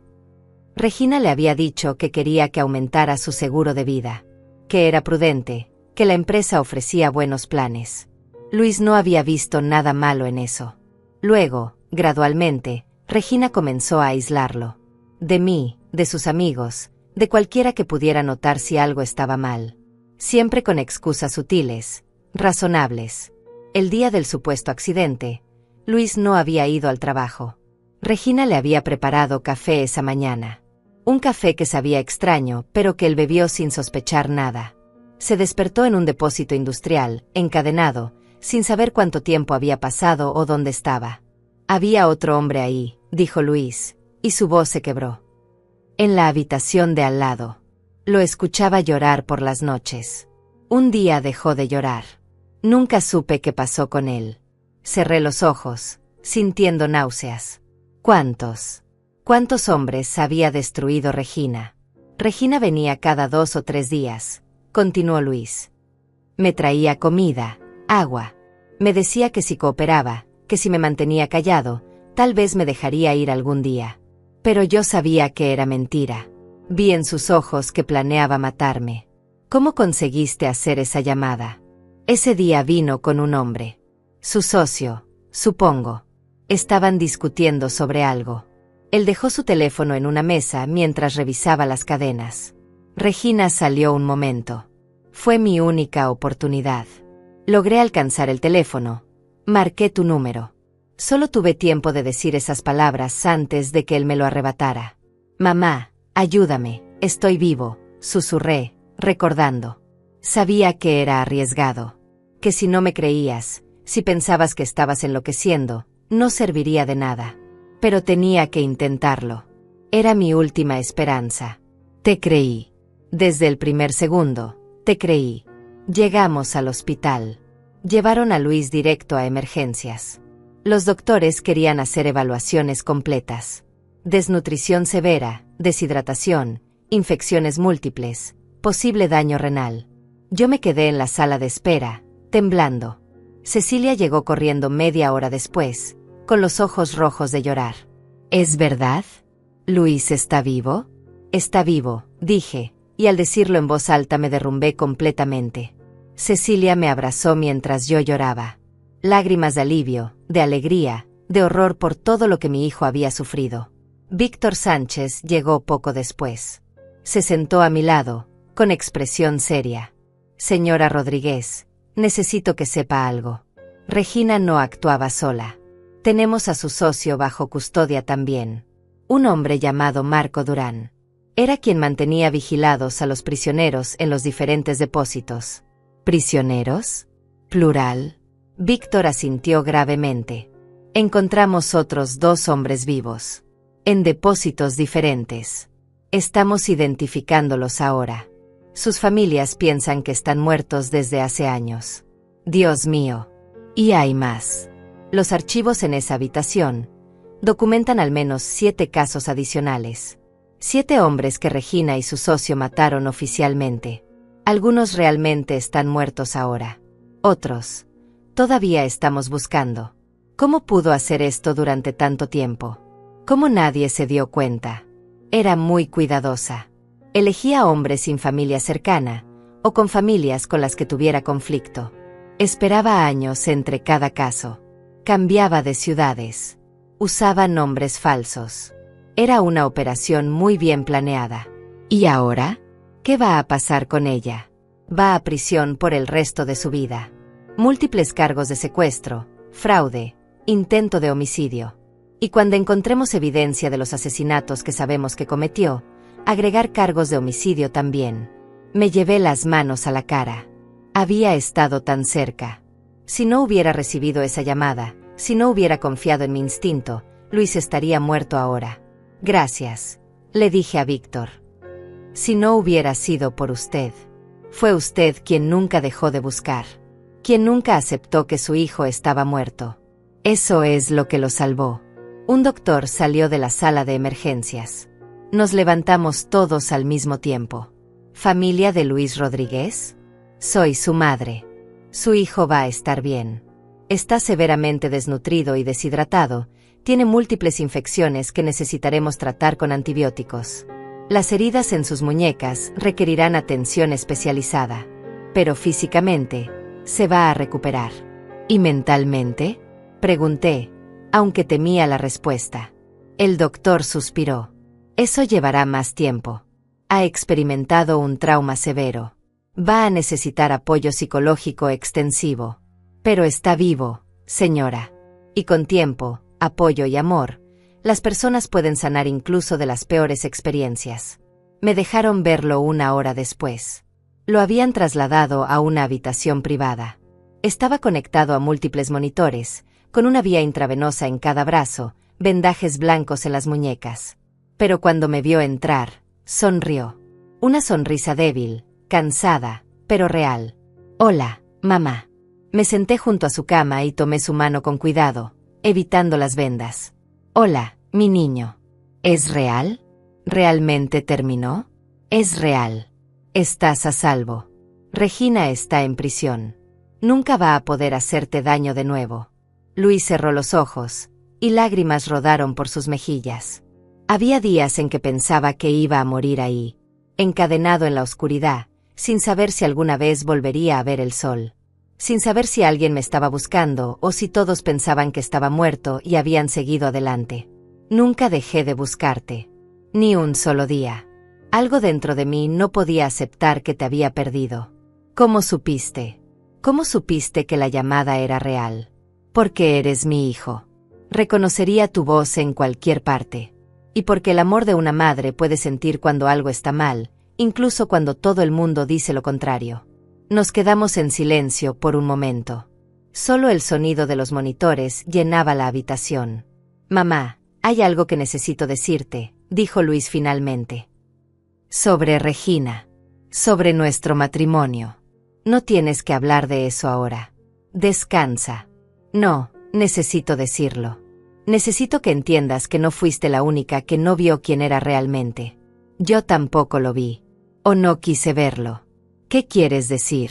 Regina le había dicho que quería que aumentara su seguro de vida, que era prudente, que la empresa ofrecía buenos planes. Luis no había visto nada malo en eso. Luego, gradualmente, Regina comenzó a aislarlo. De mí, de sus amigos, de cualquiera que pudiera notar si algo estaba mal. Siempre con excusas sutiles, razonables. El día del supuesto accidente, Luis no había ido al trabajo. Regina le había preparado café esa mañana. Un café que sabía extraño, pero que él bebió sin sospechar nada. Se despertó en un depósito industrial, encadenado, sin saber cuánto tiempo había pasado o dónde estaba. Había otro hombre ahí, dijo Luis, y su voz se quebró. En la habitación de al lado. Lo escuchaba llorar por las noches. Un día dejó de llorar. Nunca supe qué pasó con él. Cerré los ojos, sintiendo náuseas. ¿Cuántos hombres había destruido Regina? Regina venía cada 2 o 3 días, continuó Luis. Me traía comida, agua. Me decía que si cooperaba, que si me mantenía callado, tal vez me dejaría ir algún día. Pero yo sabía que era mentira. Vi en sus ojos que planeaba matarme. ¿Cómo conseguiste hacer esa llamada? Ese día vino con un hombre. Su socio, supongo. Estaban discutiendo sobre algo. Él dejó su teléfono en una mesa mientras revisaba las cadenas. Regina salió un momento. Fue mi única oportunidad. Logré alcanzar el teléfono. Marqué tu número. Solo tuve tiempo de decir esas palabras antes de que él me lo arrebatara. Mamá, ayúdame, estoy vivo, susurré, recordando. Sabía que era arriesgado. Que si no me creías, si pensabas que estabas enloqueciendo, no serviría de nada. Pero tenía que intentarlo. Era mi última esperanza. Te creí. Desde el primer segundo, te creí. Llegamos al hospital. Llevaron a Luis directo a emergencias. Los doctores querían hacer evaluaciones completas. Desnutrición severa, deshidratación, infecciones múltiples, posible daño renal. Yo me quedé en la sala de espera, temblando. Cecilia llegó corriendo media hora después, con los ojos rojos de llorar. ¿Es verdad? ¿Luis está vivo? Está vivo, dije, y al decirlo en voz alta me derrumbé completamente. Cecilia me abrazó mientras yo lloraba. Lágrimas de alivio, de alegría, de horror por todo lo que mi hijo había sufrido. Víctor Sánchez llegó poco después. Se sentó a mi lado, con expresión seria. Señora Rodríguez, necesito que sepa algo. Regina no actuaba sola. Tenemos a su socio bajo custodia también. Un hombre llamado Marco Durán. Era quien mantenía vigilados a los prisioneros en los diferentes depósitos. ¿Prisioneros? ¿Plural? Víctor asintió gravemente. Encontramos otros 2 hombres vivos. En depósitos diferentes. Estamos identificándolos ahora. Sus familias piensan que están muertos desde hace años. Dios mío. Y hay más. Los archivos en esa habitación documentan al menos 7 casos adicionales. 7 hombres que Regina y su socio mataron oficialmente. Algunos realmente están muertos ahora. Otros, todavía estamos buscando. ¿Cómo pudo hacer esto durante tanto tiempo? ¿Cómo nadie se dio cuenta? Era muy cuidadosa. Elegía hombres sin familia cercana, o con familias con las que tuviera conflicto. Esperaba años entre cada caso. Cambiaba de ciudades. Usaba nombres falsos. Era una operación muy bien planeada. ¿Y ahora? ¿Qué va a pasar con ella? Va a prisión por el resto de su vida. Múltiples cargos de secuestro, fraude, intento de homicidio. Y cuando encontremos evidencia de los asesinatos que sabemos que cometió, agregar cargos de homicidio también. Me llevé las manos a la cara. Había estado tan cerca. Si no hubiera recibido esa llamada, si no hubiera confiado en mi instinto, Luis estaría muerto ahora. Gracias, le dije a Víctor. Si no hubiera sido por usted. Fue usted quien nunca dejó de buscar. Quien nunca aceptó que su hijo estaba muerto. Eso es lo que lo salvó. Un doctor salió de la sala de emergencias. Nos levantamos todos al mismo tiempo. ¿Familia de Luis Rodríguez? Soy su madre. Su hijo va a estar bien. Está severamente desnutrido y deshidratado, tiene múltiples infecciones que necesitaremos tratar con antibióticos. Las heridas en sus muñecas requerirán atención especializada. Pero físicamente, se va a recuperar. ¿Y mentalmente? Pregunté, aunque temía la respuesta. El doctor suspiró. Eso llevará más tiempo. Ha experimentado un trauma severo. Va a necesitar apoyo psicológico extensivo. Pero está vivo, señora. Y con tiempo, apoyo y amor, las personas pueden sanar incluso de las peores experiencias. Me dejaron verlo 1 hora después. Lo habían trasladado a una habitación privada. Estaba conectado a múltiples monitores, con una vía intravenosa en cada brazo, vendajes blancos en las muñecas. Pero cuando me vio entrar, sonrió. Una sonrisa débil, cansada, pero real. «Hola, mamá». Me senté junto a su cama y tomé su mano con cuidado, evitando las vendas. «Hola, mi niño. ¿Es real? ¿Realmente terminó? Es real. Estás a salvo. Regina está en prisión. Nunca va a poder hacerte daño de nuevo». Luis cerró los ojos, y lágrimas rodaron por sus mejillas. Había días en que pensaba que iba a morir ahí, encadenado en la oscuridad, sin saber si alguna vez volvería a ver el sol. Sin saber si alguien me estaba buscando o si todos pensaban que estaba muerto y habían seguido adelante. Nunca dejé de buscarte. Ni un solo día. Algo dentro de mí no podía aceptar que te había perdido. ¿Cómo supiste? ¿Cómo supiste que la llamada era real? Porque eres mi hijo. Reconocería tu voz en cualquier parte. Y porque el amor de una madre puede sentir cuando algo está mal, incluso cuando todo el mundo dice lo contrario. Nos quedamos en silencio por un momento. Solo el sonido de los monitores llenaba la habitación. «Mamá, hay algo que necesito decirte», dijo Luis finalmente. «Sobre Regina. Sobre nuestro matrimonio. No tienes que hablar de eso ahora. Descansa». «No, necesito decirlo. Necesito que entiendas que no fuiste la única que no vio quién era realmente. Yo tampoco lo vi. O no quise verlo». «¿Qué quieres decir?»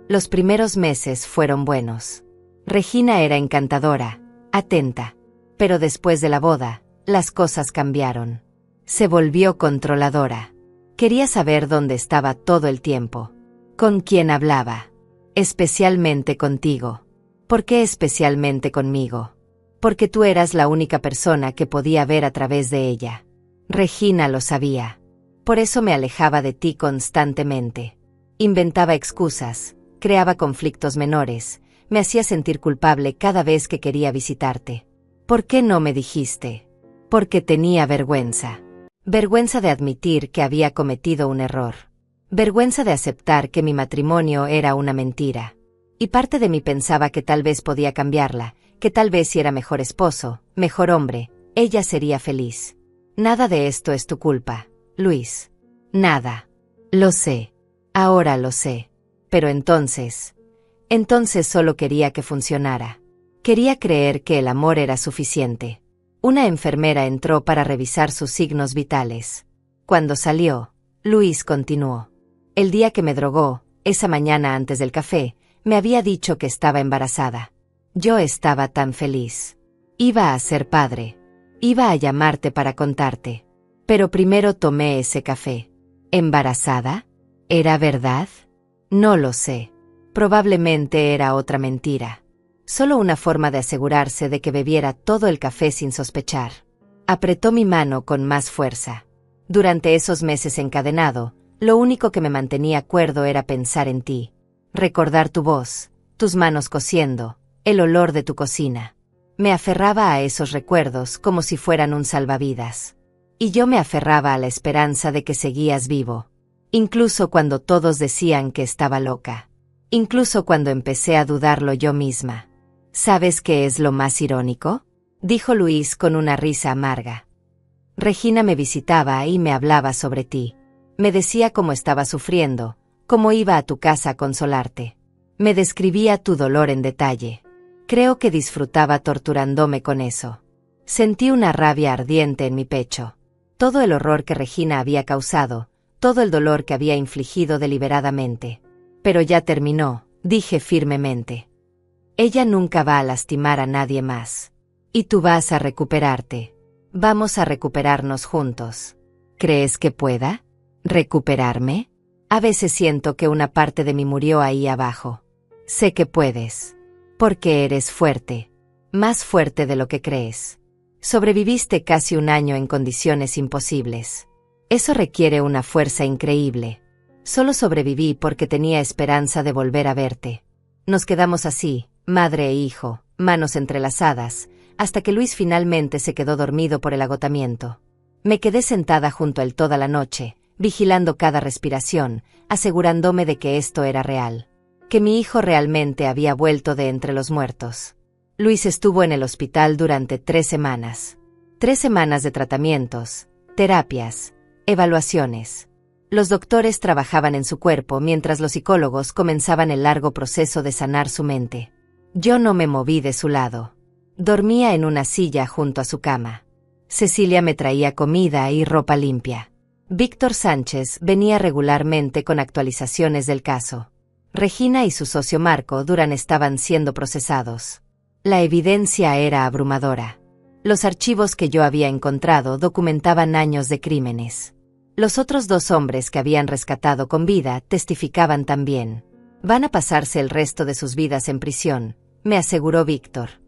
Los primeros meses fueron buenos. Regina era encantadora, atenta. Pero después de la boda, las cosas cambiaron. Se volvió controladora. Quería saber dónde estaba todo el tiempo. ¿Con quién hablaba? Especialmente contigo. ¿Por qué especialmente conmigo? Porque tú eras la única persona que podía ver a través de ella. Regina lo sabía. Por eso me alejaba de ti constantemente. Inventaba excusas, creaba conflictos menores, me hacía sentir culpable cada vez que quería visitarte. ¿Por qué no me dijiste? Porque tenía vergüenza. Vergüenza de admitir que había cometido un error. Vergüenza de aceptar que mi matrimonio era una mentira. Y parte de mí pensaba que tal vez podía cambiarla, que tal vez si era mejor esposo, mejor hombre, ella sería feliz. Nada de esto es tu culpa, Luis. Nada. Lo sé. Ahora lo sé. Pero entonces solo quería que funcionara. Quería creer que el amor era suficiente. Una enfermera entró para revisar sus signos vitales. Cuando salió, Luis continuó. El día que me drogó, esa mañana antes del café, me había dicho que estaba embarazada. Yo estaba tan feliz. Iba a ser padre. Iba a llamarte para contarte. Pero primero tomé ese café. ¿Embarazada? ¿Era verdad? No lo sé. Probablemente era otra mentira. Solo una forma de asegurarse de que bebiera todo el café sin sospechar. Apretó mi mano con más fuerza. Durante esos meses encadenado, lo único que me mantenía cuerdo era pensar en ti. Recordar tu voz, tus manos cosiendo, el olor de tu cocina. Me aferraba a esos recuerdos como si fueran un salvavidas. Y yo me aferraba a la esperanza de que seguías vivo. Incluso cuando todos decían que estaba loca. Incluso cuando empecé a dudarlo yo misma. ¿Sabes qué es lo más irónico?, dijo Luis con una risa amarga. Regina me visitaba y me hablaba sobre ti. Me decía cómo estaba sufriendo, cómo iba a tu casa a consolarte. Me describía tu dolor en detalle. Creo que disfrutaba torturándome con eso. Sentí una rabia ardiente en mi pecho. Todo el horror que Regina había causado, todo el dolor que había infligido deliberadamente. Pero ya terminó, dije firmemente. Ella nunca va a lastimar a nadie más. Y tú vas a recuperarte. Vamos a recuperarnos juntos. ¿Crees que pueda? ¿Recuperarme? A veces siento que una parte de mí murió ahí abajo. Sé que puedes. Porque eres fuerte. Más fuerte de lo que crees. Sobreviviste casi un año en condiciones imposibles. Eso requiere una fuerza increíble. Solo sobreviví porque tenía esperanza de volver a verte. Nos quedamos así, madre e hijo, manos entrelazadas, hasta que Luis finalmente se quedó dormido por el agotamiento. Me quedé sentada junto a él toda la noche, vigilando cada respiración, asegurándome de que esto era real. que mi hijo realmente había vuelto de entre los muertos. Luis estuvo en el hospital durante 3 semanas. 3 semanas de tratamientos, terapias, evaluaciones. Los doctores trabajaban en su cuerpo mientras los psicólogos comenzaban el largo proceso de sanar su mente. Yo no me moví de su lado. Dormía en una silla junto a su cama. Cecilia me traía comida y ropa limpia. Víctor Sánchez venía regularmente con actualizaciones del caso. Regina y su socio Marco Durán estaban siendo procesados. La evidencia era abrumadora. Los archivos que yo había encontrado documentaban años de crímenes. Los otros 2 hombres que habían rescatado con vida testificaban también. Van a pasarse el resto de sus vidas en prisión, me aseguró Víctor.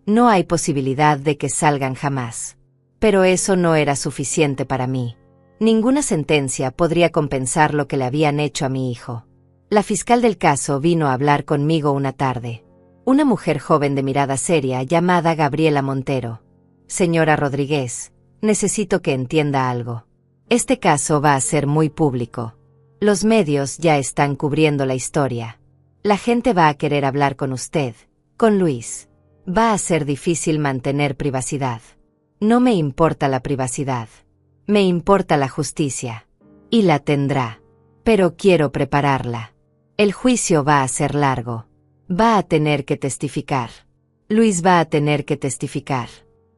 No hay posibilidad de que salgan jamás. Pero eso no era suficiente para mí. Ninguna sentencia podría compensar lo que le habían hecho a mi hijo. La fiscal del caso vino a hablar conmigo una tarde. Una mujer joven de mirada seria llamada Gabriela Montero. Señora Rodríguez, necesito que entienda algo. Este caso va a ser muy público. Los medios ya están cubriendo la historia. La gente va a querer hablar con usted, con Luis. Va a ser difícil mantener privacidad. No me importa la privacidad. Me importa la justicia. Y la tendrá. Pero quiero prepararla. El juicio va a ser largo. Va a tener que testificar. Luis va a tener que testificar.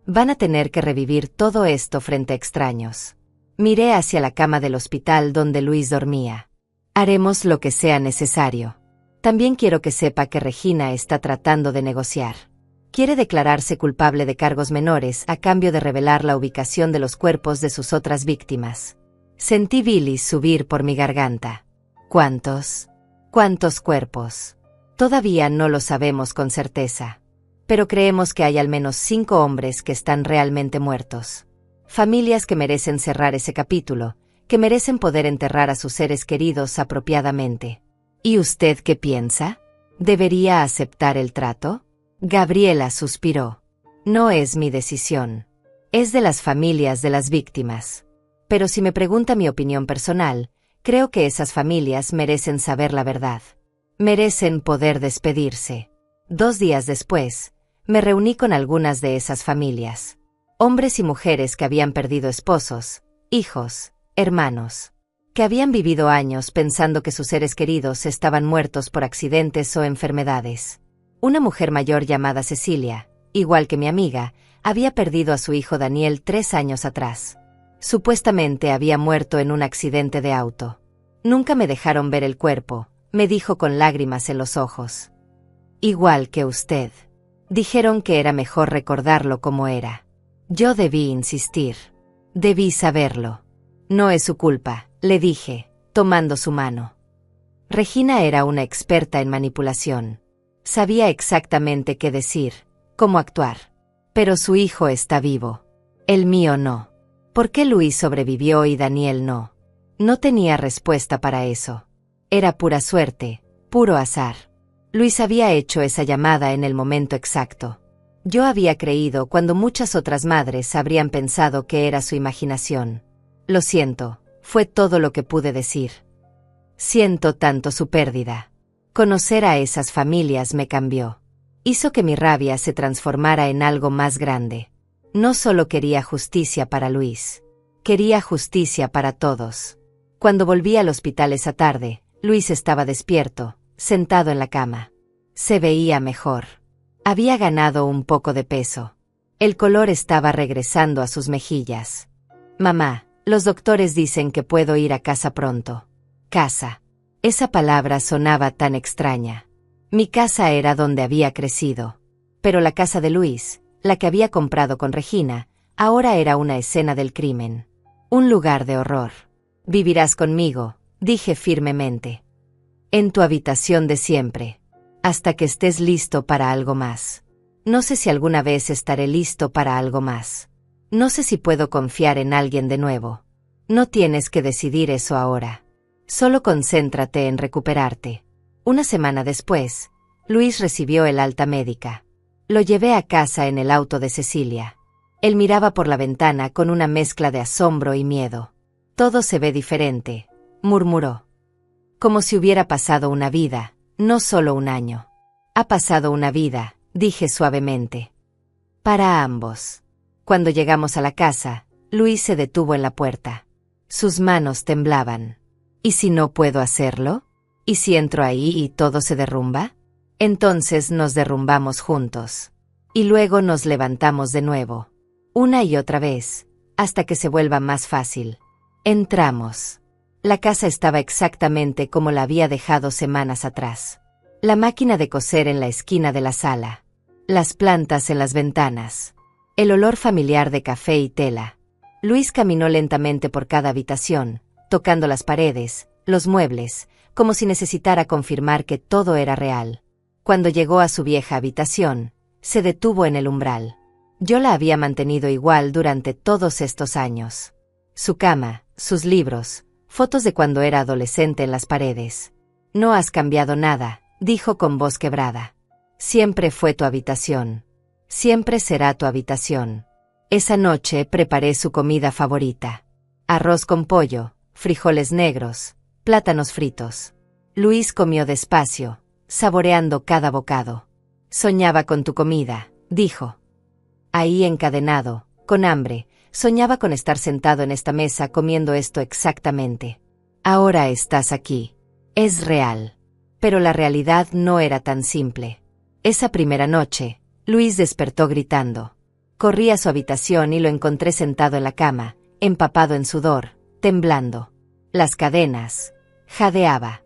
Van a tener que revivir todo esto frente a extraños. Miré hacia la cama del hospital donde Luis dormía. Haremos lo que sea necesario. También quiero que sepa que Regina está tratando de negociar. Quiere declararse culpable de cargos menores a cambio de revelar la ubicación de los cuerpos de sus otras víctimas. Sentí bilis subir por mi garganta. ¿Cuántos? ¿Cuántos cuerpos? Todavía no lo sabemos con certeza. Pero creemos que hay al menos 5 hombres que están realmente muertos. Familias que merecen cerrar ese capítulo, que merecen poder enterrar a sus seres queridos apropiadamente. ¿Y usted qué piensa? ¿Debería aceptar el trato? Gabriela suspiró. No es mi decisión. Es de las familias de las víctimas. Pero si me pregunta mi opinión personal, creo que esas familias merecen saber la verdad. Merecen poder despedirse. 2 días después, me reuní con algunas de esas familias. Hombres y mujeres que habían perdido esposos, hijos, hermanos. Que habían vivido años pensando que sus seres queridos estaban muertos por accidentes o enfermedades. Una mujer mayor llamada Cecilia, igual que mi amiga, había perdido a su hijo Daniel 3 años atrás. Supuestamente había muerto en un accidente de auto. Nunca me dejaron ver el cuerpo, me dijo con lágrimas en los ojos. Igual que usted. Dijeron que era mejor recordarlo como era. Yo debí insistir. Debí saberlo. No es su culpa, le dije, tomando su mano. Regina era una experta en manipulación. Sabía exactamente qué decir, cómo actuar. Pero su hijo está vivo. El mío no. ¿Por qué Luis sobrevivió y Daniel no? No tenía respuesta para eso. Era pura suerte, puro azar. Luis había hecho esa llamada en el momento exacto. Yo había creído cuando muchas otras madres habrían pensado que era su imaginación. Lo siento, fue todo lo que pude decir. Siento tanto su pérdida. Conocer a esas familias me cambió. Hizo que mi rabia se transformara en algo más grande. No solo quería justicia para Luis. Quería justicia para todos. Cuando volví al hospital esa tarde, Luis estaba despierto, sentado en la cama. Se veía mejor. Había ganado un poco de peso. El color estaba regresando a sus mejillas. Mamá, los doctores dicen que puedo ir a casa pronto. Casa. Esa palabra sonaba tan extraña. Mi casa era donde había crecido. Pero la casa de Luis, la que había comprado con Regina, ahora era una escena del crimen. Un lugar de horror. Vivirás conmigo, dije firmemente. En tu habitación de siempre. Hasta que estés listo para algo más. No sé si alguna vez estaré listo para algo más. No sé si puedo confiar en alguien de nuevo. No tienes que decidir eso ahora. Solo concéntrate en recuperarte. Una semana después, Luis recibió el alta médica. Lo llevé a casa en el auto de Cecilia. Él miraba por la ventana con una mezcla de asombro y miedo. Todo se ve diferente, murmuró. Como si hubiera pasado una vida, no solo un año. Ha pasado una vida, dije suavemente. Para ambos. Cuando llegamos a la casa, Luis se detuvo en la puerta. Sus manos temblaban. ¿Y si no puedo hacerlo? ¿Y si entro ahí y todo se derrumba? Entonces nos derrumbamos juntos. Y luego nos levantamos de nuevo. Una y otra vez, hasta que se vuelva más fácil. Entramos. La casa estaba exactamente como la había dejado semanas atrás. La máquina de coser en la esquina de la sala. Las plantas en las ventanas. El olor familiar de café y tela. Luis caminó lentamente por cada habitación, tocando las paredes, los muebles, como si necesitara confirmar que todo era real. Cuando llegó a su vieja habitación, se detuvo en el umbral. Yo la había mantenido igual durante todos estos años. Su cama, sus libros, fotos de cuando era adolescente en las paredes. No has cambiado nada, dijo con voz quebrada. Siempre fue tu habitación. Siempre será tu habitación. Esa noche preparé su comida favorita. Arroz con pollo, frijoles negros, plátanos fritos. Luis comió despacio, saboreando cada bocado. Soñaba con tu comida, dijo. Ahí encadenado, con hambre, soñaba con estar sentado en esta mesa comiendo esto exactamente. Ahora estás aquí. Es real. Pero la realidad no era tan simple. Esa primera noche, Luis despertó gritando. Corrí a su habitación y lo encontré sentado en la cama, empapado en sudor, temblando. Las cadenas. Jadeaba.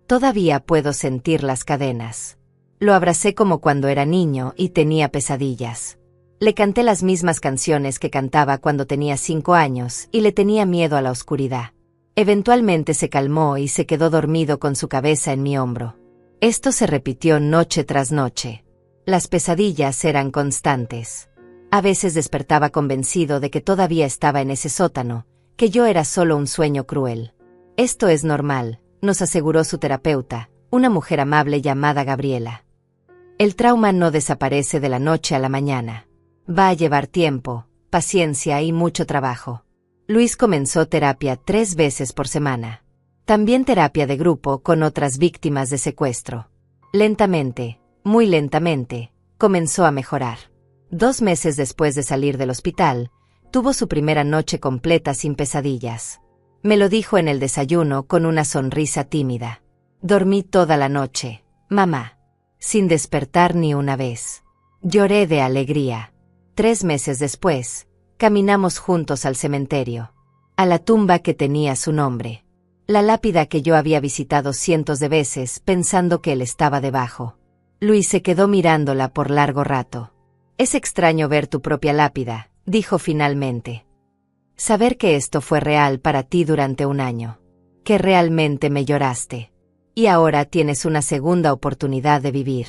Todavía puedo sentir las cadenas. Lo abracé como cuando era niño y tenía pesadillas. Le canté las mismas canciones que cantaba cuando tenía 5 años y le tenía miedo a la oscuridad. Eventualmente se calmó y se quedó dormido con su cabeza en mi hombro. Esto se repitió noche tras noche. Las pesadillas eran constantes. A veces despertaba convencido de que todavía estaba en ese sótano, que yo era solo un sueño cruel. Esto es normal, nos aseguró su terapeuta, una mujer amable llamada Gabriela. El trauma no desaparece de la noche a la mañana. Va a llevar tiempo, paciencia y mucho trabajo. Luis comenzó terapia 3 veces por semana. También terapia de grupo con otras víctimas de secuestro. Lentamente, muy lentamente, comenzó a mejorar. 2 meses después de salir del hospital, tuvo su primera noche completa sin pesadillas. Me lo dijo en el desayuno con una sonrisa tímida. Dormí toda la noche, mamá, sin despertar ni una vez. Lloré de alegría. 3 meses después, caminamos juntos al cementerio. A la tumba que tenía su nombre. La lápida que yo había visitado cientos de veces pensando que él estaba debajo. Luis se quedó mirándola por largo rato. Es extraño ver tu propia lápida, dijo finalmente. Saber que esto fue real para ti durante un año. Que realmente me lloraste. Y ahora tienes una segunda oportunidad de vivir.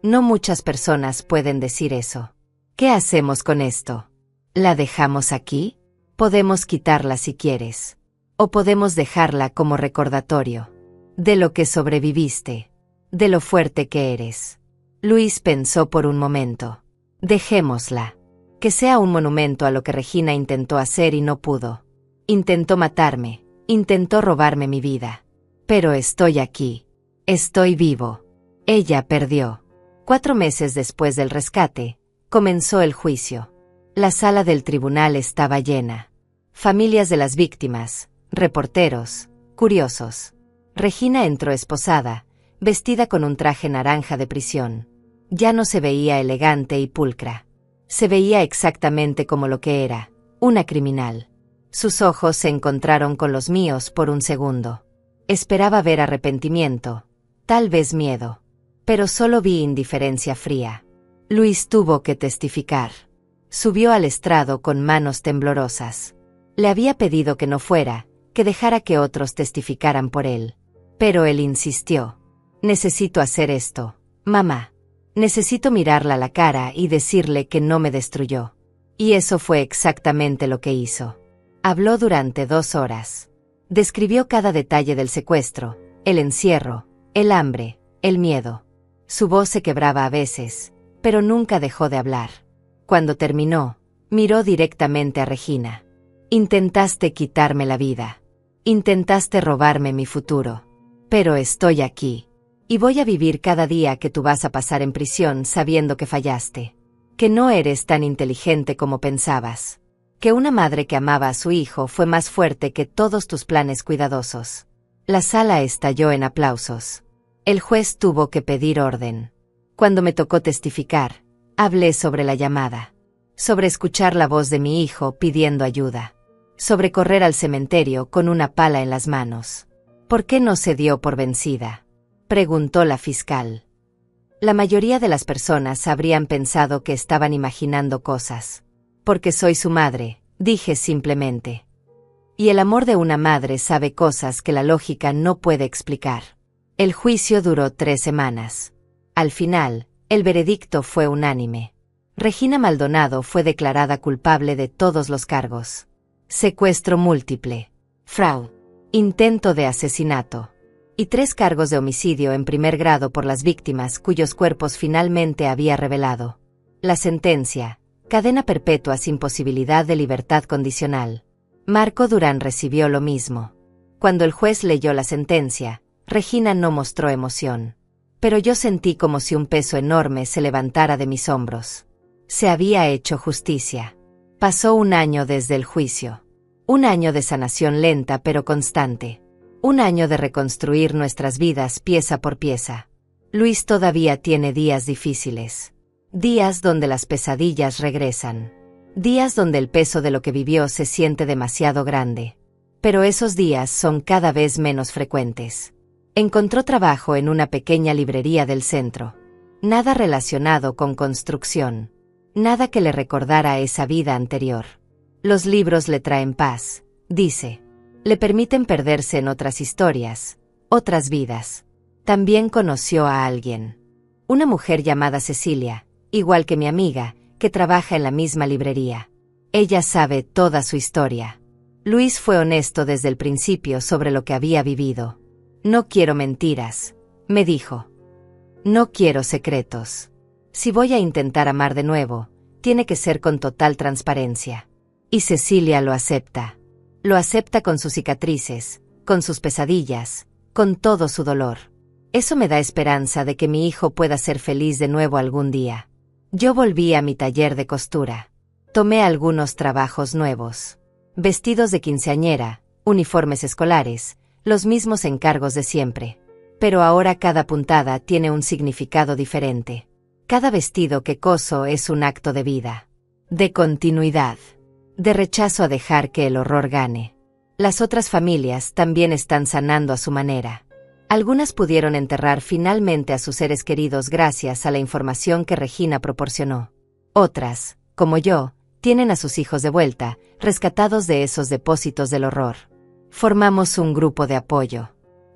No muchas personas pueden decir eso. ¿Qué hacemos con esto? ¿La dejamos aquí? Podemos quitarla si quieres. O podemos dejarla como recordatorio. De lo que sobreviviste. De lo fuerte que eres. Luis pensó por un momento. Dejémosla. Que sea un monumento a lo que Regina intentó hacer y no pudo. Intentó matarme, intentó robarme mi vida. Pero estoy aquí. Estoy vivo. Ella perdió. 4 meses después del rescate, comenzó el juicio. La sala del tribunal estaba llena. Familias de las víctimas, reporteros, curiosos. Regina entró esposada, vestida con un traje naranja de prisión. Ya no se veía elegante y pulcra. Se veía exactamente como lo que era, una criminal. Sus ojos se encontraron con los míos por un segundo. Esperaba ver arrepentimiento, tal vez miedo. Pero solo vi indiferencia fría. Luis tuvo que testificar. Subió al estrado con manos temblorosas. Le había pedido que no fuera, que dejara que otros testificaran por él. Pero él insistió. Necesito hacer esto, mamá. Necesito mirarla a la cara y decirle que no me destruyó. Y eso fue exactamente lo que hizo. Habló durante 2 horas. Describió cada detalle del secuestro, el encierro, el hambre, el miedo. Su voz se quebraba a veces, pero nunca dejó de hablar. Cuando terminó, miró directamente a Regina. Intentaste quitarme la vida. Intentaste robarme mi futuro. Pero estoy aquí. Y voy a vivir cada día que tú vas a pasar en prisión sabiendo que fallaste. Que no eres tan inteligente como pensabas. Que una madre que amaba a su hijo fue más fuerte que todos tus planes cuidadosos. La sala estalló en aplausos. El juez tuvo que pedir orden. Cuando me tocó testificar, hablé sobre la llamada. Sobre escuchar la voz de mi hijo pidiendo ayuda. Sobre correr al cementerio con una pala en las manos. ¿Por qué no se dio por vencida?, preguntó la fiscal. La mayoría de las personas habrían pensado que estaban imaginando cosas. Porque soy su madre, dije simplemente. Y el amor de una madre sabe cosas que la lógica no puede explicar. El juicio duró 3 semanas. Al final, el veredicto fue unánime. Regina Maldonado fue declarada culpable de todos los cargos. Secuestro múltiple, fraude, intento de asesinato y 3 cargos de homicidio en primer grado por las víctimas cuyos cuerpos finalmente había revelado. La sentencia: cadena perpetua sin posibilidad de libertad condicional. Marco Durán recibió lo mismo. Cuando el juez leyó la sentencia, Regina no mostró emoción. Pero yo sentí como si un peso enorme se levantara de mis hombros. Se había hecho justicia. Pasó 1 año desde el juicio. 1 año de sanación lenta pero constante. 1 año de reconstruir nuestras vidas pieza por pieza. Luis todavía tiene días difíciles. Días donde las pesadillas regresan. Días donde el peso de lo que vivió se siente demasiado grande. Pero esos días son cada vez menos frecuentes. Encontró trabajo en una pequeña librería del centro. Nada relacionado con construcción. Nada que le recordara esa vida anterior. Los libros le traen paz, dice. Le permiten perderse en otras historias, otras vidas. También conoció a alguien. Una mujer llamada Cecilia, igual que mi amiga, que trabaja en la misma librería. Ella sabe toda su historia. Luis fue honesto desde el principio sobre lo que había vivido. No quiero mentiras, me dijo. No quiero secretos. Si voy a intentar amar de nuevo, tiene que ser con total transparencia. Y Cecilia lo acepta. Lo acepta con sus cicatrices, con sus pesadillas, con todo su dolor. Eso me da esperanza de que mi hijo pueda ser feliz de nuevo algún día. Yo volví a mi taller de costura. Tomé algunos trabajos nuevos. Vestidos de quinceañera, uniformes escolares, los mismos encargos de siempre. Pero ahora cada puntada tiene un significado diferente. Cada vestido que coso es un acto de vida. De continuidad. De rechazo a dejar que el horror gane. Las otras familias también están sanando a su manera. Algunas pudieron enterrar finalmente a sus seres queridos gracias a la información que Regina proporcionó. Otras, como yo, tienen a sus hijos de vuelta, rescatados de esos depósitos del horror. Formamos un grupo de apoyo.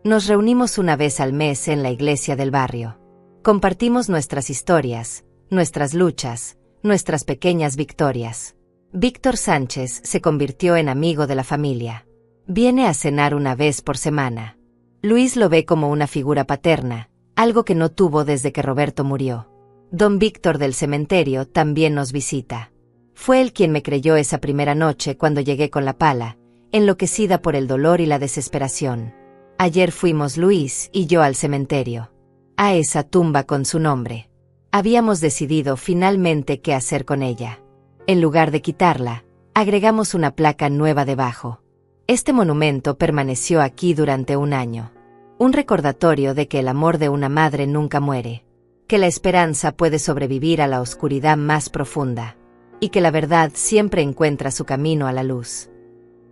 Nos reunimos 1 vez al mes en la iglesia del barrio. Compartimos nuestras historias, nuestras luchas, nuestras pequeñas victorias. Víctor Sánchez se convirtió en amigo de la familia. Viene a cenar 1 vez por semana. Luis lo ve como una figura paterna, algo que no tuvo desde que Roberto murió. Don Víctor del cementerio también nos visita. Fue él quien me creyó esa primera noche cuando llegué con la pala, enloquecida por el dolor y la desesperación. Ayer fuimos Luis y yo al cementerio. A esa tumba con su nombre. Habíamos decidido finalmente qué hacer con ella. En lugar de quitarla, agregamos una placa nueva debajo. Este monumento permaneció aquí durante 1 año. Un recordatorio de que el amor de una madre nunca muere. Que la esperanza puede sobrevivir a la oscuridad más profunda. Y que la verdad siempre encuentra su camino a la luz.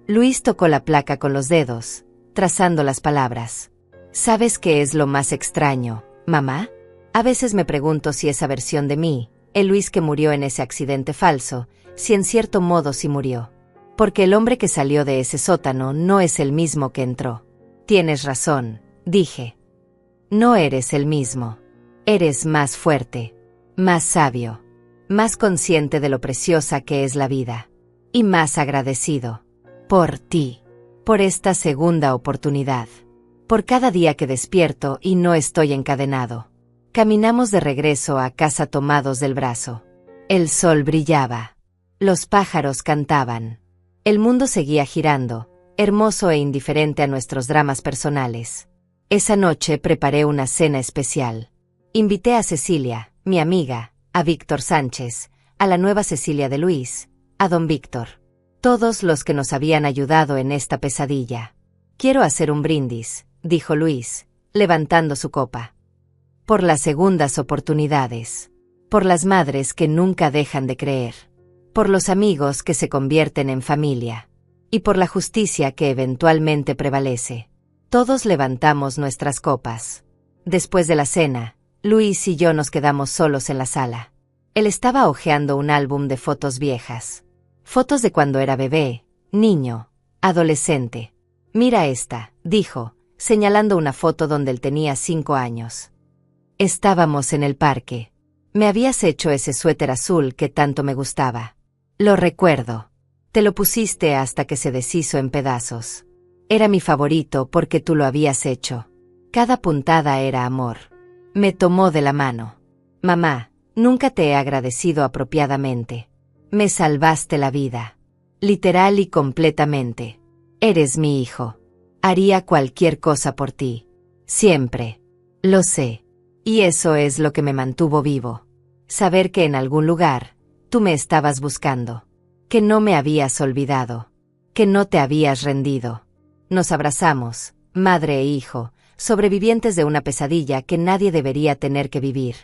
Luis tocó la placa con los dedos, trazando las palabras. ¿Sabes qué es lo más extraño, mamá? A veces me pregunto si esa versión de mí, el Luis que murió en ese accidente falso, si en cierto modo sí murió. Porque el hombre que salió de ese sótano no es el mismo que entró. Tienes razón, dije. No eres el mismo. Eres más fuerte, más sabio, más consciente de lo preciosa que es la vida. Y más agradecido. Por ti. Por esta segunda oportunidad. Por cada día que despierto y no estoy encadenado. Caminamos de regreso a casa tomados del brazo. El sol brillaba. Los pájaros cantaban. El mundo seguía girando, hermoso e indiferente a nuestros dramas personales. Esa noche preparé una cena especial. Invité a Cecilia, mi amiga, a Víctor Sánchez, a la nueva Cecilia de Luis, a don Víctor. Todos los que nos habían ayudado en esta pesadilla. Quiero hacer un brindis, dijo Luis, levantando su copa. Por las segundas oportunidades. Por las madres que nunca dejan de creer. Por los amigos que se convierten en familia. Y por la justicia que eventualmente prevalece. Todos levantamos nuestras copas. Después de la cena, Luis y yo nos quedamos solos en la sala. Él estaba hojeando un álbum de fotos viejas. Fotos de cuando era bebé, niño, adolescente. Mira esta, dijo, señalando una foto donde él tenía 5 años. Estábamos en el parque. Me habías hecho ese suéter azul que tanto me gustaba. Lo recuerdo. Te lo pusiste hasta que se deshizo en pedazos. Era mi favorito porque tú lo habías hecho. Cada puntada era amor. Me tomó de la mano. Mamá, nunca te he agradecido apropiadamente. Me salvaste la vida. Literal y completamente. Eres mi hijo. Haría cualquier cosa por ti. Siempre. Lo sé. Y eso es lo que me mantuvo vivo. Saber que en algún lugar, tú me estabas buscando. Que no me habías olvidado. Que no te habías rendido. Nos abrazamos, madre e hijo, sobrevivientes de una pesadilla que nadie debería tener que vivir.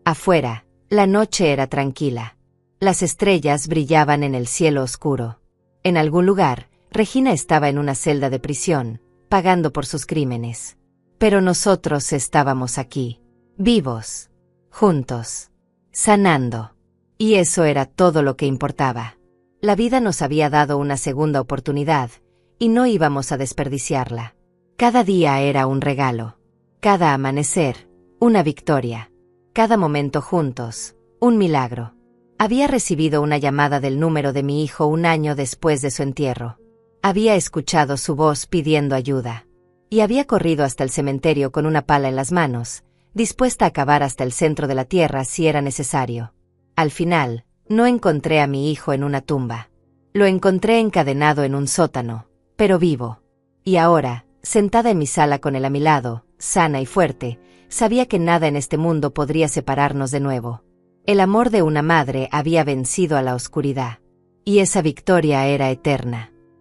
Afuera, la noche era tranquila. Las estrellas brillaban en el cielo oscuro. En algún lugar, Regina estaba en una celda de prisión, pagando por sus crímenes. Pero nosotros estábamos aquí, vivos, juntos, sanando. Y eso era todo lo que importaba. La vida nos había dado una segunda oportunidad, y no íbamos a desperdiciarla. Cada día era un regalo. Cada amanecer, una victoria. Cada momento juntos, un milagro. Había recibido una llamada del número de mi hijo 1 año después de su entierro. Había escuchado su voz pidiendo ayuda. Y había corrido hasta el cementerio con una pala en las manos, dispuesta a cavar hasta el centro de la tierra si era necesario. Al final, no encontré a mi hijo en una tumba. Lo encontré encadenado en un sótano, pero vivo. Y ahora, sentada en mi sala con él a mi lado, sana y fuerte, sabía que nada en este mundo podría separarnos de nuevo. El amor de una madre había vencido a la oscuridad. Y esa victoria era eterna.